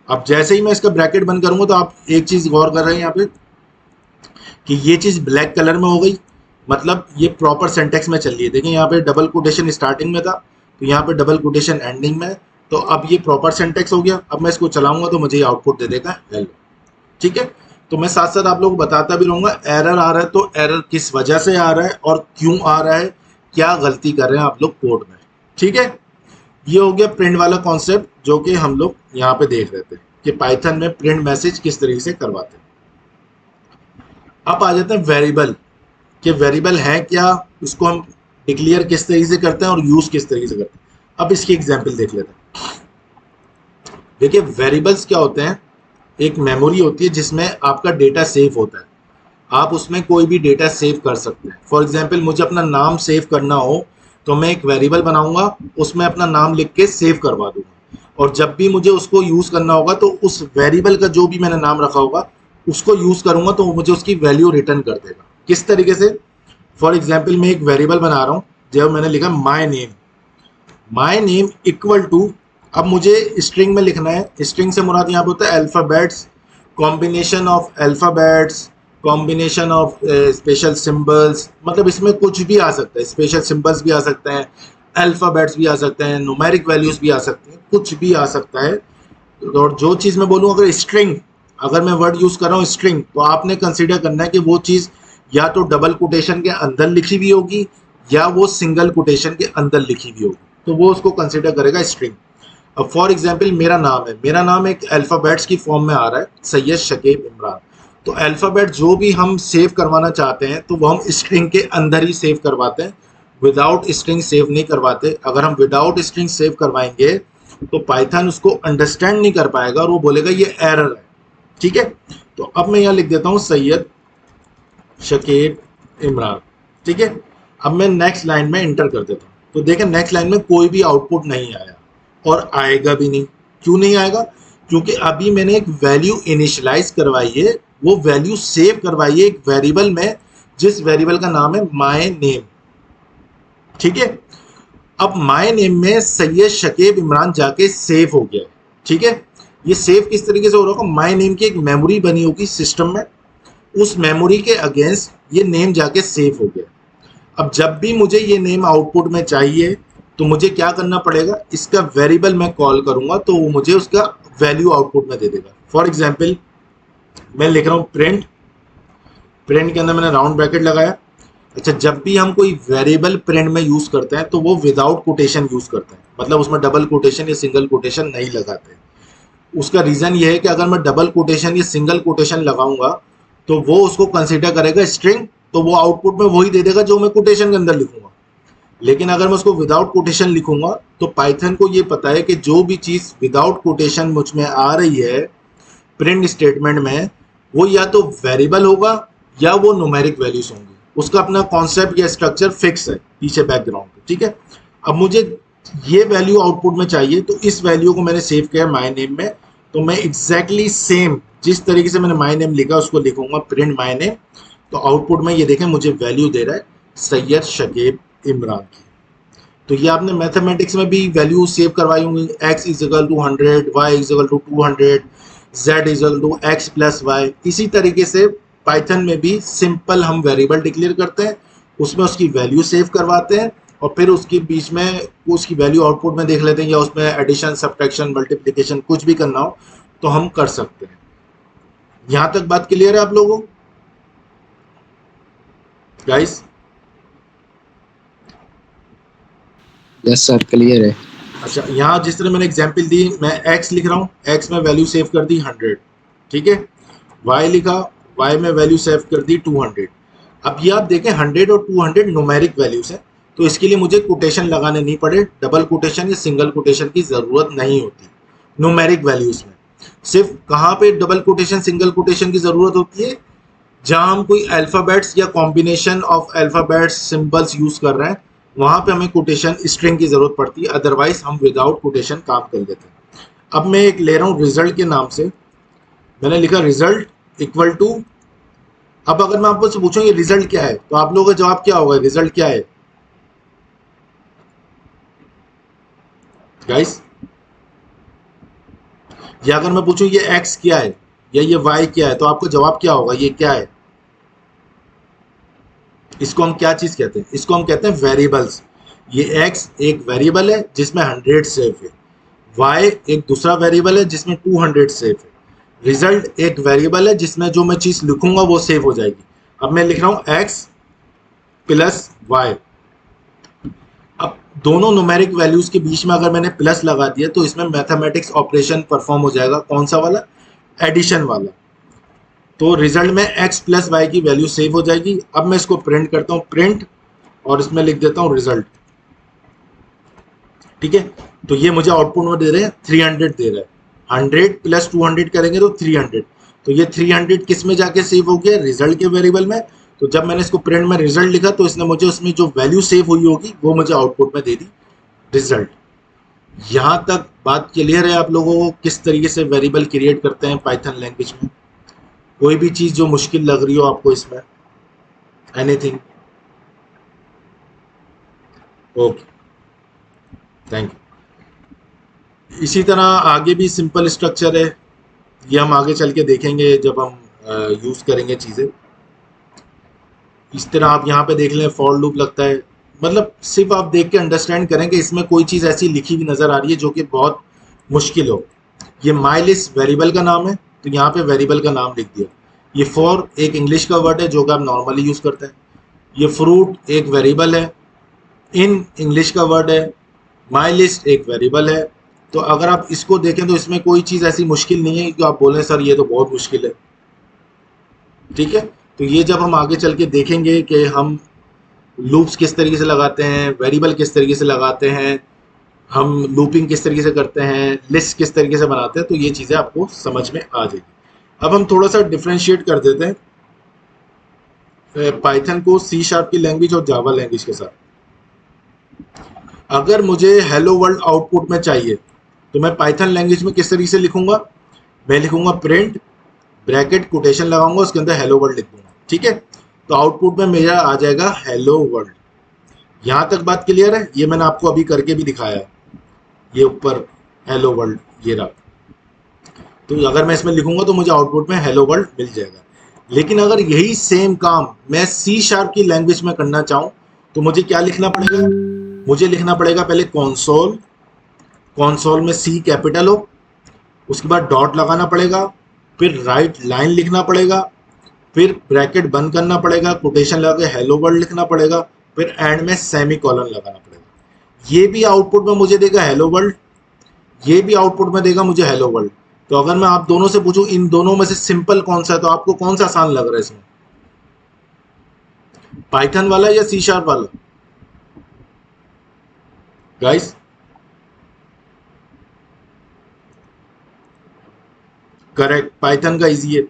अब जैसे ही मैं इसका ब्रैकेट बंद करूंगा तो आप एक चीज गौर कर रहे हैं यहाँ पे कि ये चीज ब्लैक कलर में हो गई, मतलब ये प्रॉपर सेंटेक्स में चल रही है। देखिए यहाँ पे डबल कोटेशन स्टार्टिंग में था तो यहाँ पे डबल कोटेशन एंडिंग में, तो अब ये प्रॉपर सेंटेक्स हो गया। अब मैं इसको चलाऊंगा तो मुझे ये आउटपुट दे देगा हेलो, ठीक है। तो मैं साथ साथ आप लोगों को बताता भी रहूंगा एरर आ रहा है तो एरर किस वजह से आ रहा है और क्यों आ रहा है, क्या गलती कर रहे हैं आप लोग कोड में, ठीक है। ये हो गया प्रिंट वाला कॉन्सेप्ट जो कि हम लोग यहाँ पे देख रहे थे कि पाइथन में प्रिंट मैसेज किस तरीके से करवाते हैं। अब आ जाते हैं वेरिएबल, कि वेरिएबल है क्या, इसको हम डिक्लेयर किस तरीके से करते हैं और यूज किस तरीके से करते हैं। अब इसकी एग्जांपल देख लेते हैं। देखिए वेरिएबल्स क्या होते हैं, एक मेमोरी होती है जिसमें आपका डेटा सेव होता है, आप उसमें कोई भी डेटा सेव कर सकते हैं। फॉर एग्जांपल मुझे अपना नाम सेव करना हो तो मैं एक वेरिएबल बनाऊंगा, उसमें अपना नाम लिख के सेव करवा दूंगा, और जब भी मुझे उसको यूज करना होगा तो उस वेरिएबल का जो भी मैंने नाम रखा होगा उसको यूज करूंगा तो वो मुझे उसकी वैल्यू रिटर्न कर देगा। किस तरीके से, फॉर एग्जाम्पल मैं एक वेरिएबल बना रहा हूँ, जब मैंने लिखा माई नेम इक्वल टू, अब मुझे स्ट्रिंग में लिखना है, स्ट्रिंग से मुराद यहाँ पे होता है alphabets, combination of alphabets, combination of special symbols, मतलब इसमें कुछ भी आ सकता है, स्पेशल सिंबल्स भी आ सकते हैं, अल्फाबेट्स भी आ सकते हैं, न्यूमेरिक वैल्यूज भी आ सकती हैं, कुछ भी आ सकता है। और जो चीज़ मैं बोलूँ अगर स्ट्रिंग, अगर मैं वर्ड यूज़ कर रहा हूँ स्ट्रिंग, तो आपने कंसिडर करना है कि वो चीज़ या तो डबल कोटेशन के अंदर लिखी हुई होगी या वो सिंगल कोटेशन के अंदर लिखी हुई होगी, तो वो उसको कंसिडर करेगा स्ट्रिंग। अब फॉर एग्जाम्पल मेरा नाम है, मेरा नाम एक अल्फ़ाबेट्स की फॉर्म में आ रहा है, सैयद शकीब इमरान, तो अल्फ़ाबेट जो भी हम सेव करवाना चाहते हैं तो वो हम स्ट्रिंग के अंदर ही सेव करवाते हैं, विदाउट स्ट्रिंग सेव नहीं करवाते। अगर हम विदाउट स्ट्रिंग सेव करवाएंगे तो पाइथन उसको अंडरस्टैंड नहीं कर पाएगा और वो बोलेगा ये एरर है, ठीक है। तो अब मैं यहाँ लिख देता हूँ सैयद शकीब इमरान, ठीक है। अब मैं नेक्स्ट लाइन में इंटर कर देता हूँ, तो देखें नेक्स्ट लाइन में कोई भी आउटपुट नहीं आया और आएगा भी नहीं। क्यों नहीं आएगा, क्योंकि अभी मैंने एक वैल्यू इनिशियलाइज करवाई है, वो वैल्यू सेव करवाई है एक वेरिएबल में, जिस वेरिएबल का नाम है माय नेम, ठीक है। अब माय नेम में सैयद शकीब इमरान जाके सेव हो गया, ठीक है। ये सेव किस तरीके से हो रहा होगा, माय नेम की एक मेमोरी बनी होगी सिस्टम में, उस मेमोरी के अगेंस्ट ये नेम जाके सेव हो गया। अब जब भी मुझे ये नेम आउटपुट में चाहिए तो मुझे क्या करना पड़ेगा, इसका वेरिएबल मैं कॉल करूंगा तो वो मुझे उसका वैल्यू आउटपुट में दे देगा। फॉर एग्जांपल मैं लिख रहा हूँ प्रिंट, प्रिंट के अंदर मैंने राउंड ब्रैकेट लगाया। अच्छा, जब भी हम कोई वेरिएबल प्रिंट में यूज करते हैं तो वो विदाउट कोटेशन यूज करते हैं, मतलब उसमें डबल कोटेशन या सिंगल कोटेशन नहीं लगाते। उसका रीजन ये है कि अगर मैं डबल कोटेशन या सिंगल कोटेशन लगाऊंगा तो वो उसको कंसिडर करेगा स्ट्रिंग, तो वो आउटपुट में वही दे देगा जो मैं कोटेशन के अंदर लिखूंगा। लेकिन अगर मैं उसको विदाउट कोटेशन लिखूंगा तो पाइथन को ये पता है कि जो भी चीज़ विदाउट कोटेशन मुझ में आ रही है प्रिंट स्टेटमेंट में, वो या तो वेरिएबल होगा या वो न्यूमेरिक वैल्यूज होंगी। उसका अपना कॉन्सेप्ट या स्ट्रक्चर फिक्स है पीछे बैकग्राउंड, ठीक है। अब मुझे ये वैल्यू आउटपुट में चाहिए तो इस वैल्यू को मैंने सेव किया माय नेम में, तो मैं एग्जैक्टली सेम जिस तरीके से मैंने माय नेम लिखा उसको लिखूंगा प्रिंट माय नेम, तो आउटपुट में ये देखें मुझे वैल्यू दे रहा है सैयद शकीब इमरान की। तो ये आपने मैथमेटिक्स में भी वैल्यू सेव करवाई होंगी, x is equal to 100, y is equal to 200, z is equal to x plus y. इसी तरीके से पाइथन में भी सिंपल हम वेरिएबल डिक्लेयर करते हैं, उसमें उसकी वैल्यू सेव करवाते हैं और फिर उसके बीच में उसकी वैल्यू आउटपुट में देख लेते हैं, या उसमें एडिशन सब्ट्रैक्शन मल्टीप्लिकेशन कुछ भी करना हो तो हम कर सकते हैं। यहाँ तक बात क्लियर है आप लोगों गाइस? यस सर, क्लियर है। अच्छा, यहाँ जिस तरह मैंने एग्जाम्पल दी, मैं x लिख रहा हूँ, x में वैल्यू सेव कर दी 100, ठीक है। y लिखा, y में वैल्यू सेव कर दी 200। अब ये आप देखें 100 और 200 न्यूमेरिक वैल्यूज हैं, तो इसके लिए मुझे कोटेशन लगाने नहीं पड़े, डबल कोटेशन या सिंगल कोटेशन की ज़रूरत नहीं होती न्यूमेरिक वैल्यूज़ में। सिर्फ कहाँ पे डबल कोटेशन सिंगल कोटेशन की ज़रूरत होती है, जहाँ हम कोई अल्फ़ाबेट्स या combination of alphabets symbols use कर रहे हैं, वहाँ पे हमें कोटेशन स्ट्रिंग की ज़रूरत पड़ती है, अदरवाइज हम विदाउट कोटेशन काम कर लेते हैं। अब मैं एक ले रहा हूँ रिजल्ट के नाम से, मैंने लिखा रिजल्ट इक्वल टू, अब अगर मैं आपको पूछूं ये रिजल्ट क्या है, तो आप लोगों का जवाब क्या होगा, रिजल्ट क्या है गाइस? या अगर मैं पूछूं ये x क्या है या ये y क्या है, तो आपका जवाब क्या होगा, ये क्या है? इसको हम क्या चीज कहते हैं? इसको हम कहते हैं वेरिएबल्स। ये x एक वेरिएबल है जिसमें 100 सेफ है, y एक दूसरा वेरिएबल है जिसमें 200 सेफ है, रिजल्ट एक वेरिएबल है जिसमें जो मैं चीज लिखूंगा वो सेव हो जाएगी। अब मैं लिख रहा हूं x प्लस y। अब दोनों न्यूमेरिक वैल्यूज के बीच में अगर मैंने प्लस लगा दिया तो इसमें मैथमेटिक्स ऑपरेशन परफॉर्म हो जाएगा। कौन सा वाला? एडिशन वाला। तो रिजल्ट में x प्लस वाई की वैल्यू सेव हो जाएगी। अब मैं इसको प्रिंट करता हूँ, प्रिंट, और इसमें लिख देता हूँ रिजल्ट। ठीक है, तो ये मुझे आउटपुट में दे रहे हैं 300 दे रहा है। 100 प्लस 200 करेंगे तो 300। तो ये 300 किस में जाके सेव हो गया? रिजल्ट के वेरिएबल में। तो जब मैंने इसको प्रिंट में रिजल्ट लिखा तो इसने मुझे उसमें जो वैल्यू सेव हुई होगी वो मुझे आउटपुट में दे दी, रिजल्ट। यहाँ तक बात क्लियर है आप लोगों को किस तरीके से वेरिएबल क्रिएट करते हैं पाइथन लैंग्वेज में? कोई भी चीज़ जो मुश्किल लग रही हो आपको इसमें? एनीथिंग? Okay, thank you. इसी तरह आगे भी सिंपल स्ट्रक्चर है, ये हम आगे चल के देखेंगे जब हम यूज़ करेंगे चीज़ें। इस तरह आप यहाँ पे देख लें, फॉर लूप लगता है, मतलब सिर्फ आप देख के अंडरस्टैंड करें कि इसमें कोई चीज़ ऐसी लिखी हुई नज़र आ रही है जो कि बहुत मुश्किल हो। ये माई लिस्ट वेरिएबल का नाम है, तो यहाँ पे वेरिएबल का नाम लिख दिया। ये फॉर एक इंग्लिश का वर्ड है जो कि आप नॉर्मली यूज़ करते हैं। ये फ्रूट एक वेरिएबल है, इन इंग्लिश का वर्ड है। माई लिस्ट एक वेरिएबल है। तो अगर आप इसको देखें तो इसमें कोई चीज़ ऐसी मुश्किल नहीं है कि आप बोलें सर ये तो बहुत मुश्किल है। ठीक है, तो ये जब हम आगे चल के देखेंगे कि हम लूप्स किस तरीके से लगाते हैं, वेरिएबल किस तरीके से लगाते हैं, हम लूपिंग किस तरीके से करते हैं, लिस्ट किस तरीके से बनाते हैं, तो ये चीज़ें आपको समझ में आ जाएगी। अब हम थोड़ा सा डिफ्रेंशिएट कर देते हैं पाइथन को सी शार्प की लैंग्वेज और जावा लैंग्वेज के साथ। अगर मुझे हेलो वर्ल्ड आउटपुट में चाहिए तो मैं पाइथन लैंग्वेज में किस तरीके से लिखूंगा? मैं लिखूंगा प्रिंट, ब्रैकेट, कोटेशन लगाऊंगा, उसके अंदर हेलो वर्ल्ड लिख दूंगा। ठीक है, तो आउटपुट में मेरा आ जाएगा हेलो वर्ल्ड। यहाँ तक बात क्लियर है? ये मैंने आपको अभी करके भी दिखाया है, ये ऊपर हेलो वर्ल्ड ये रहा। तो अगर मैं इसमें लिखूंगा तो मुझे आउटपुट में हेलो वर्ल्ड मिल जाएगा। लेकिन अगर यही सेम काम मैं सी शार्प की लैंग्वेज में करना चाहूँ तो मुझे क्या लिखना पड़ेगा? मुझे लिखना पड़ेगा पहले कॉन्सोल, कॉन्सोल में सी कैपिटल हो, उसके बाद डॉट लगाना पड़ेगा, फिर राइट लाइन लिखना पड़ेगा, फिर ब्रैकेट बंद करना पड़ेगा, कोटेशन लगा के हेलो वर्ल्ड लिखना पड़ेगा, फिर एंड में सेमी कॉलन लगाना पड़ेगा। ये भी आउटपुट में मुझे देगा हेलो वर्ल्ड, ये भी आउटपुट में देगा मुझे हेलो वर्ल्ड। तो अगर मैं आप दोनों से पूछूं इन दोनों में से सिंपल कौन सा है, तो आपको कौन सा आसान लग रहा है इसमें? पाइथन वाला या सी शार्प वाला गाइस? करेक्ट, पाइथन का इजी है।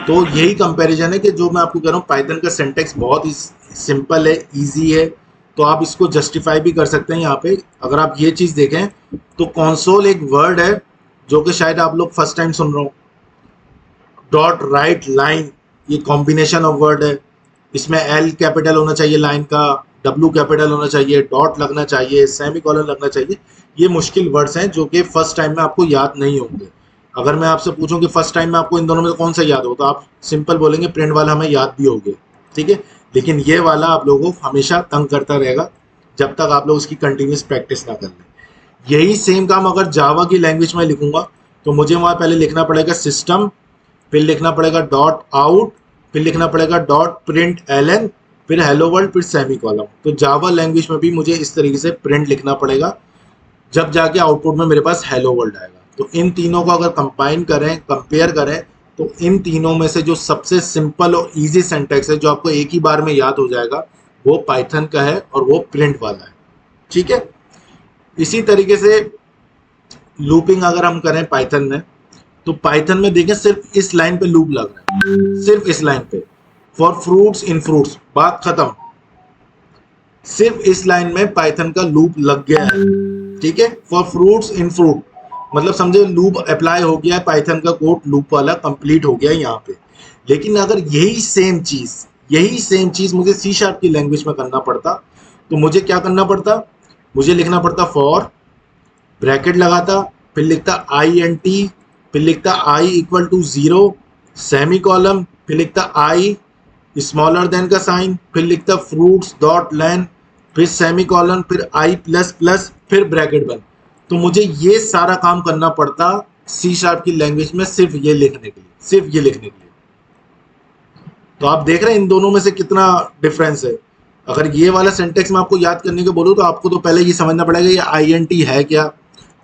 तो यही कंपैरिजन है कि जो मैं आपको कह रहा हूँ, पाइथन का सिंटैक्स बहुत ही सिंपल है, इजी है, तो आप इसको जस्टिफाई भी कर सकते हैं। यहाँ पे अगर आप ये चीज़ देखें तो कंसोल एक वर्ड है जो कि शायद आप लोग फर्स्ट टाइम सुन रहे हो। डॉट, राइट, लाइन, ये कॉम्बिनेशन ऑफ वर्ड है। इसमें एल कैपिटल होना चाहिए लाइन का, डब्ल्यू कैपिटल होना चाहिए, डॉट लगना चाहिए, सेमी कॉलन लगना चाहिए। ये मुश्किल वर्ड्स हैं जो कि फर्स्ट टाइम में आपको याद नहीं होंगे। अगर मैं आपसे पूछूं कि फर्स्ट टाइम में आपको इन दोनों में कौन सा याद हो, तो आप सिंपल बोलेंगे प्रिंट वाला हमें याद भी हो गया। ठीक है, लेकिन ये वाला आप लोगों को हमेशा तंग करता रहेगा जब तक आप लोग उसकी कंटिन्यूस प्रैक्टिस ना कर लें। यही सेम काम अगर जावा की लैंग्वेज में लिखूंगा तो मुझे वहाँ पहले लिखना पड़ेगा सिस्टम, फिर लिखना पड़ेगा डॉट आउट, फिर लिखना पड़ेगा डॉट प्रिंट एलन, फिर हेलो वर्ल्ड, फिर सेमी कॉलम। तो जावा लैंग्वेज में भी मुझे इस तरीके से प्रिंट लिखना पड़ेगा, जब जाके आउटपुट में मेरे पास हेलो वर्ल्ड आएगा। तो इन तीनों को अगर कंबाइन करें, कंपेयर करें, तो इन तीनों में से जो सबसे सिंपल और इजी सिंटैक्स है जो आपको एक ही बार में याद हो जाएगा वो पाइथन का है और वो प्रिंट वाला है, ठीक है। इसी तरीके से लूपिंग अगर हम करें पाइथन में, तो पाइथन में देखें सिर्फ इस लाइन पे लूप लग रहा है, सिर्फ इस लाइन पे, फॉर फ्रूट्स इन फ्रूट्स, बात खत्म। सिर्फ इस लाइन में पाइथन का लूप लग गया है, ठीक है। फॉर फ्रूट्स इन फ्रूट मतलब समझे लूप अप्लाई हो गया है, पाइथन का कोड लूप वाला कंप्लीट हो गया है यहाँ पे। लेकिन अगर यही सेम चीज मुझे सी शार्प की लैंग्वेज में करना पड़ता, तो मुझे क्या करना पड़ता, मुझे लिखना पड़ता फॉर, ब्रैकेट लगाता, फिर लिखता आई एन टी, फिर लिखता I equal to 0, semi column, फिर लिखता आई स्मॉलर देन का साइन, फिर लिखता फ्रूट्स डॉट लेन, फिर सेमी कॉलन, फिर आई प्लस प्लस, फिर ब्रैकेट बंद। तो मुझे ये सारा काम करना पड़ता सी शार्प की लैंग्वेज में सिर्फ ये लिखने के लिए, सिर्फ ये लिखने के लिए। तो आप देख रहे हैं इन दोनों में से कितना डिफरेंस है। अगर ये वाला सेंटेक्स मैं आपको याद करने को बोलूँ तो आपको तो पहले ये समझना पड़ेगा ये आई एन टी है क्या,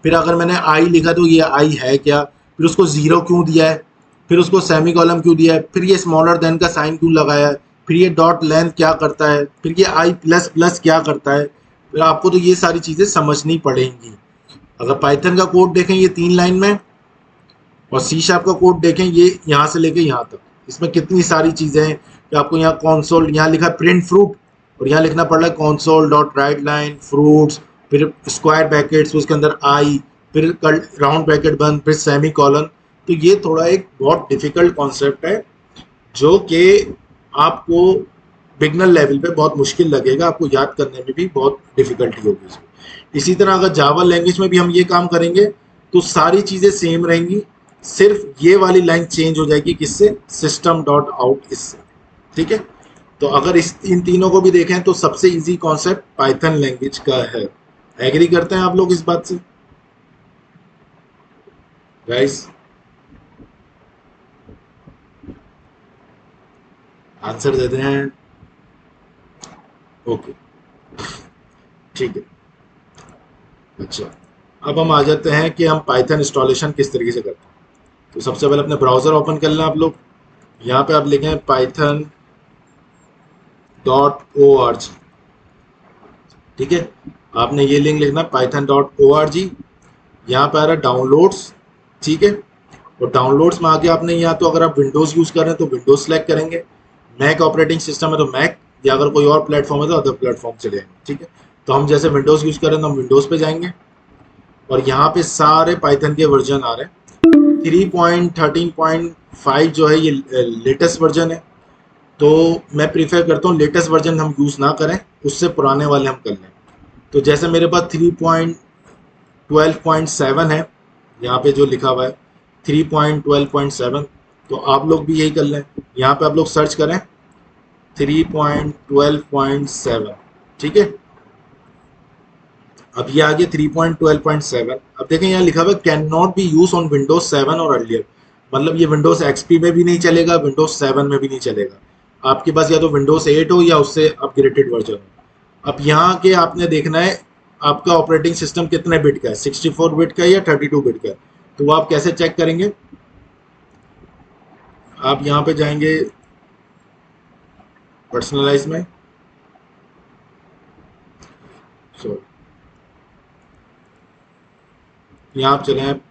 फिर अगर मैंने आई लिखा तो ये आई है क्या, फिर उसको 0 क्यों दिया है, फिर उसको सेमी कॉलम क्यों दिया है, फिर ये स्मॉलर देन का साइन क्यों लगाया है, फिर ये डॉट लेंथ क्या करता है, फिर ये आई प्लस प्लस क्या करता है, फिर आपको तो ये सारी चीज़ें समझनी पड़ेंगी। अगर पाइथन का कोड देखें ये 3 लाइन में, और सी शार्प का कोड देखें ये यहाँ से लेके यहाँ तक, इसमें कितनी सारी चीज़ें हैं कि आपको यहाँ कॉन्सोल, यहाँ लिखा प्रिंट फ्रूट और यहाँ लिखना पड़ रहा है console dot right line fruits, फिर स्क्वायर ब्रैकेट्स उसके अंदर आई, फिर राउंड ब्रैकेट बंद, फिर सेमी कॉलन। तो ये थोड़ा एक बहुत डिफिकल्ट कॉन्सेप्ट है जो कि आपको बिगनर लेवल पे बहुत मुश्किल लगेगा, आपको याद करने में भी बहुत डिफिकल्टी होगी इसमें। इसी तरह अगर जावा लैंग्वेज में भी हम ये काम करेंगे तो सारी चीज़ें सेम रहेंगी, सिर्फ ये वाली लाइन चेंज हो जाएगी किससे, सिस्टम डॉट आउट इससे, ठीक है। तो अगर इन तीनों को भी देखें तो सबसे इजी कॉन्सेप्ट पाइथन लैंग्वेज का है। एग्री करते हैं आप लोग इस बात से गाइस? आंसर देते हैं, ओके ठीक है। अच्छा, अब हम आ जाते हैं कि हम पाइथन इंस्टॉलेशन किस तरीके से करते हैं। तो सबसे पहले अपने ब्राउज़र ओपन कर लें आप लोग, यहाँ पे आप लिखें python.org, ठीक है। आपने ये लिंक लिखना python.org, यहाँ पे आ रहा है डाउनलोड्स, ठीक है। और डाउनलोड्स में आके आपने यहाँ, तो अगर आप विंडोज़ यूज़ कर रहे हैं तो विंडोज़ सेलेक्ट करेंगे, मैक ऑपरेटिंग सिस्टम है तो मैक, या अगर कोई और प्लेटफॉर्म है तो अदर प्लेटफॉर्म चले जाएंगे, ठीक है। तो हम जैसे विंडोज़ यूज़ कर रहे हैं तो हम विंडोज़ पे जाएंगे और यहाँ पे सारे पाइथन के वर्जन आ रहे हैं। 3.13.5 जो है ये लेटेस्ट वर्जन है, तो मैं प्रीफर करता हूँ लेटेस्ट वर्जन हम यूज़ ना करें, उससे पुराने वाले हम कर लें। तो जैसे मेरे पास 3.12.7 है, यहाँ पे जो लिखा हुआ है 3.12.7, तो आप लोग भी यही कर लें। यहाँ पे आप लोग सर्च करें 3.12.7, ठीक है। अब ये आ गया 3.12.7। अब देखें यहाँ लिखा हुआ है can not be use on Windows 7 और अर्लियर, मतलब ये विंडोज एक्सपी में भी नहीं चलेगा, विंडोज 7 में भी नहीं चलेगा। आपके पास या तो विंडोज 8 हो या उससे अपग्रेडेड वर्जन हो। अब यहाँ के आपने देखना है आपका ऑपरेटिंग सिस्टम कितने बिट का है, 64 बिट का है या 32 बिट का है। तो वो आप कैसे चेक करेंगे, आप यहाँ पे जाएंगे पर्सनलाइज में, यहाँ आप चले हैं,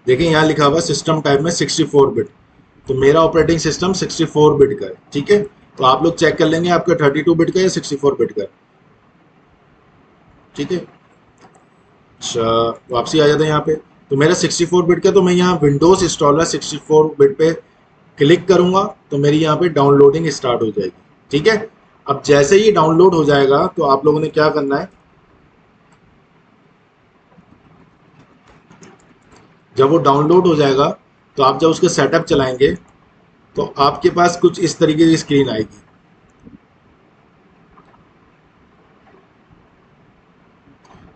देखिए यहाँ लिखा हुआ सिस्टम टाइप में 64 बिट, तो मेरा ऑपरेटिंग सिस्टम 64 बिट का है, ठीक है। तो आप लोग चेक कर लेंगे आपका 32 बिट का या 64 बिट का, ठीक है। अच्छा, वापसी आ जाता है यहाँ पे, तो मेरा 64 बिट का, तो मैं यहाँ विंडोज इंस्टॉलर 64 बिट पे क्लिक करूंगा तो मेरी यहाँ पे डाउनलोडिंग स्टार्ट हो जाएगी, ठीक है। अब जैसे ही डाउनलोड हो जाएगा तो आप लोगों ने क्या करना है, जब वो डाउनलोड हो जाएगा तो आप जब उसके सेटअप चलाएंगे तो आपके पास कुछ इस तरीके की स्क्रीन आएगी।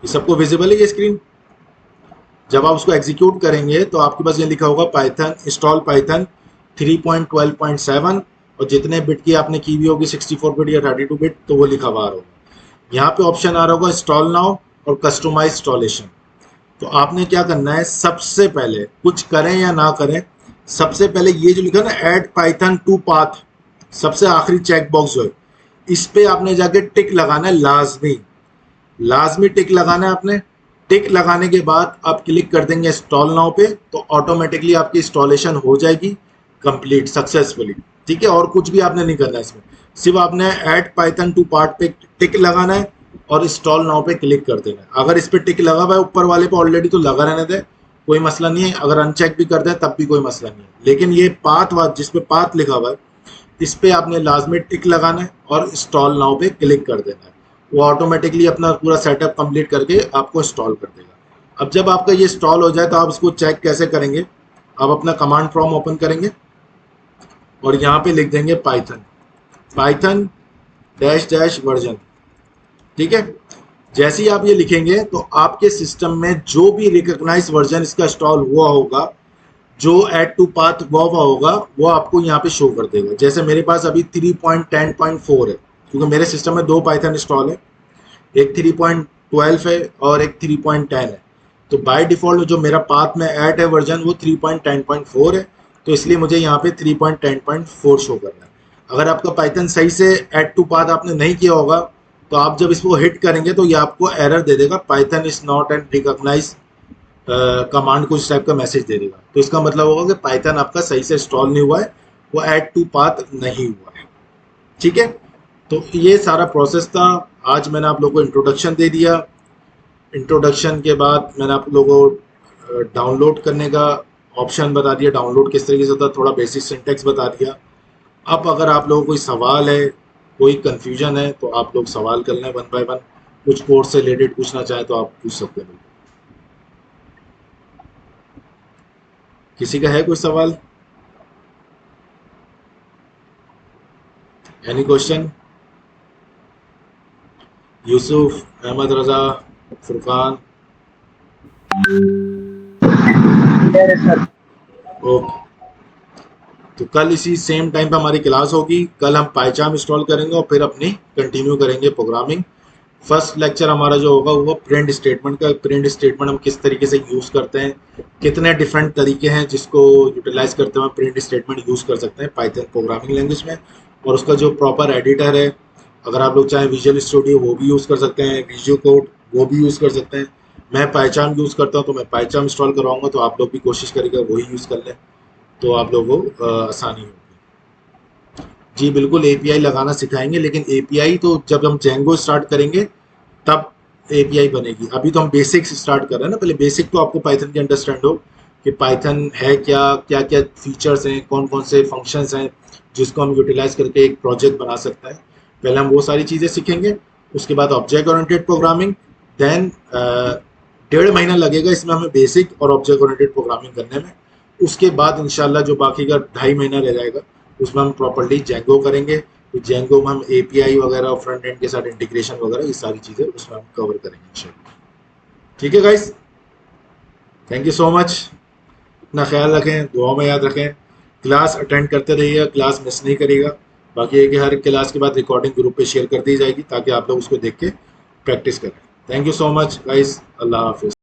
ये सबको विजिबल है ये स्क्रीन। जब आप उसको एग्जीक्यूट करेंगे तो आपके पास ये लिखा होगा पाइथन इंस्टॉल पाइथन 3.12.7 और जितने बिट की आपने की हुई होगी 64 बिट या 32 बिट, तो वो लिखा हुआ होगा। यहाँ पे ऑप्शन आ रहा होगा इंस्टॉल नाउ और कस्टमाइज इंस्टॉलेशन। तो आपने क्या करना है, सबसे पहले कुछ करें या ना करें, सबसे पहले ये जो लिखा है ना ऐड पाइथन टू पाथ, सबसे आखिरी चेक बॉक्स जो है, इस पे आपने जाके टिक लगाना है, लाजमी लाजमी टिक लगाना है आपने। टिक लगाने के बाद आप क्लिक कर देंगे इंस्टॉल नाउ पे, तो ऑटोमेटिकली आपकी इंस्टॉलेशन हो जाएगी कंप्लीट सक्सेसफुली। ठीक है, और कुछ भी आपने नहीं करना है इसमें, सिर्फ आपने ऐड पाइथन टू पार्ट पे टिक लगाना है और इंस्टॉल नाउ पे क्लिक कर देना है। अगर इस पे टिक लगा हुआ है ऊपर वाले पे ऑलरेडी तो लगा रहने दे, कोई मसला नहीं है। अगर अनचेक भी कर दें तब भी कोई मसला नहीं है, लेकिन ये पाथ जिस पे पाथ लिखा हुआ है इस पे आपने लाजमी टिक लगाना है और इंस्टॉल नाउ पे क्लिक कर देना है। वो ऑटोमेटिकली अपना पूरा सेटअप कंप्लीट करके आपको इंस्टॉल कर देगा। अब जब आपका ये इंस्टॉल हो जाए तो आप इसको चेक कैसे करेंगे, आप अपना कमांड प्रॉम्प्ट ओपन करेंगे और यहाँ पे लिख देंगे Python, Python dash dash version. ठीक है, जैसे ही आप ये लिखेंगे तो आपके सिस्टम में जो भी रिकॉग्नाइज वर्जन इसका इंस्टॉल हुआ होगा, जो ऐड टू पाथ हुआ होगा, वो आपको यहाँ पे शो कर देगा। जैसे मेरे पास अभी 3.10.4 है, क्योंकि मेरे सिस्टम में दो पाइथन इंस्टॉल है, एक 3.12 है और एक 3.10 है। तो बाय डिफॉल्ट जो मेरा पाथ में ऐड है वर्जन वो 3.10.4 है, तो इसलिए मुझे यहाँ पे 3.10.4 शो करना है। अगर आपका पाइथन सही से ऐड टू पाथ आपने नहीं किया होगा तो आप जब इसको हिट करेंगे तो ये आपको एरर दे देगा, Python is not and recognize command को इस टाइप का मैसेज दे देगा। तो इसका मतलब होगा कि पाइथन आपका सही से इंस्टॉल नहीं हुआ है, वो ऐड टू पाथ नहीं हुआ है। ठीक है, तो ये सारा प्रोसेस था। आज मैंने आप लोगों को इंट्रोडक्शन दे दिया। इंट्रोडक्शन के बाद मैंने आप लोगों को डाउनलोड करने का ऑप्शन बता दिया, डाउनलोड किस तरीके से होता है, थोड़ा बेसिक सिंटेक्स बता दिया। अब अगर आप लोगों को कोई सवाल है, कोई कंफ्यूजन है, तो आप लोग सवाल कर लें वन बाय वन। कुछ कोर्स से रिलेटेड पूछना चाहें तो आप पूछ सकते हैं। किसी का है कोई सवाल? Any question? Yusuf, Ahmad Raza, Furqan? Okay, तो कल इसी सेम टाइम पे हमारी क्लास होगी। कल हम पाइचाम इंस्टॉल करेंगे और फिर अपनी कंटिन्यू करेंगे प्रोग्रामिंग। फर्स्ट लेक्चर हमारा जो होगा वो प्रिंट स्टेटमेंट का, प्रिंट स्टेटमेंट हम किस तरीके से यूज़ करते हैं, कितने डिफरेंट तरीके हैं जिसको यूटिलाइज करते हुए प्रिंट स्टेटमेंट यूज़ कर सकते हैं पाइथन प्रोग्रामिंग लैंग्वेज में, और उसका जो प्रॉपर एडिटर है, अगर आप लोग चाहें विजुअल स्टूडियो वो भी यूज़ कर सकते हैं, विजुअल कोड वो भी यूज़ कर सकते हैं। मैं पाइचाम यूज़ करता हूँ तो मैं पाइचाम इंस्टॉल करवाऊँगा, तो आप लोग भी कोशिश करेंगे वही यूज़ कर लें, तो आप लोगों को आसानी होगी। जी बिल्कुल, एपीआई लगाना सिखाएंगे, लेकिन एपीआई तो जब हम जेंगो स्टार्ट करेंगे तब एपीआई बनेगी। अभी तो हम बेसिक्स स्टार्ट कर रहे हैं ना, पहले बेसिक तो आपको पाइथन की अंडरस्टैंड हो कि पाइथन है क्या, क्या क्या फीचर्स हैं, कौन कौन से फंक्शंस हैं जिसको हम यूटिलाइज करके एक प्रोजेक्ट बना सकते हैं। पहले हम वो सारी चीज़ें सीखेंगे, उसके बाद ऑब्जेक्ट ओरिएंटेड प्रोग्रामिंग। देन 1.5 महीना लगेगा इसमें हमें बेसिक और ऑब्जेक्ट ओरिएंटेड प्रोग्रामिंग करने में। उसके बाद इंशाल्लाह जो बाकी का 2.5 महीना रह जाएगा उसमें हम प्रॉपर्ली जेंगो करेंगे। तो जेंगो में हम एपीआई वगैरह, फ्रंट एंड के साथ इंटीग्रेशन वगैरह, ये सारी चीज़ें उसमें हम कवर करेंगे इंशाल्लाह। ठीक है guys, thank you so much. अपना ख्याल रखें, दुआ में याद रखें, क्लास अटेंड करते रहिएगा, क्लास मिस नहीं करिएगा। बाकी है कि हर क्लास के बाद रिकॉर्डिंग ग्रुप पे शेयर कर दी जाएगी ताकि आप लोग उसको देख के प्रैक्टिस करें। Thank you so much guys, अल्लाह हाफिज़।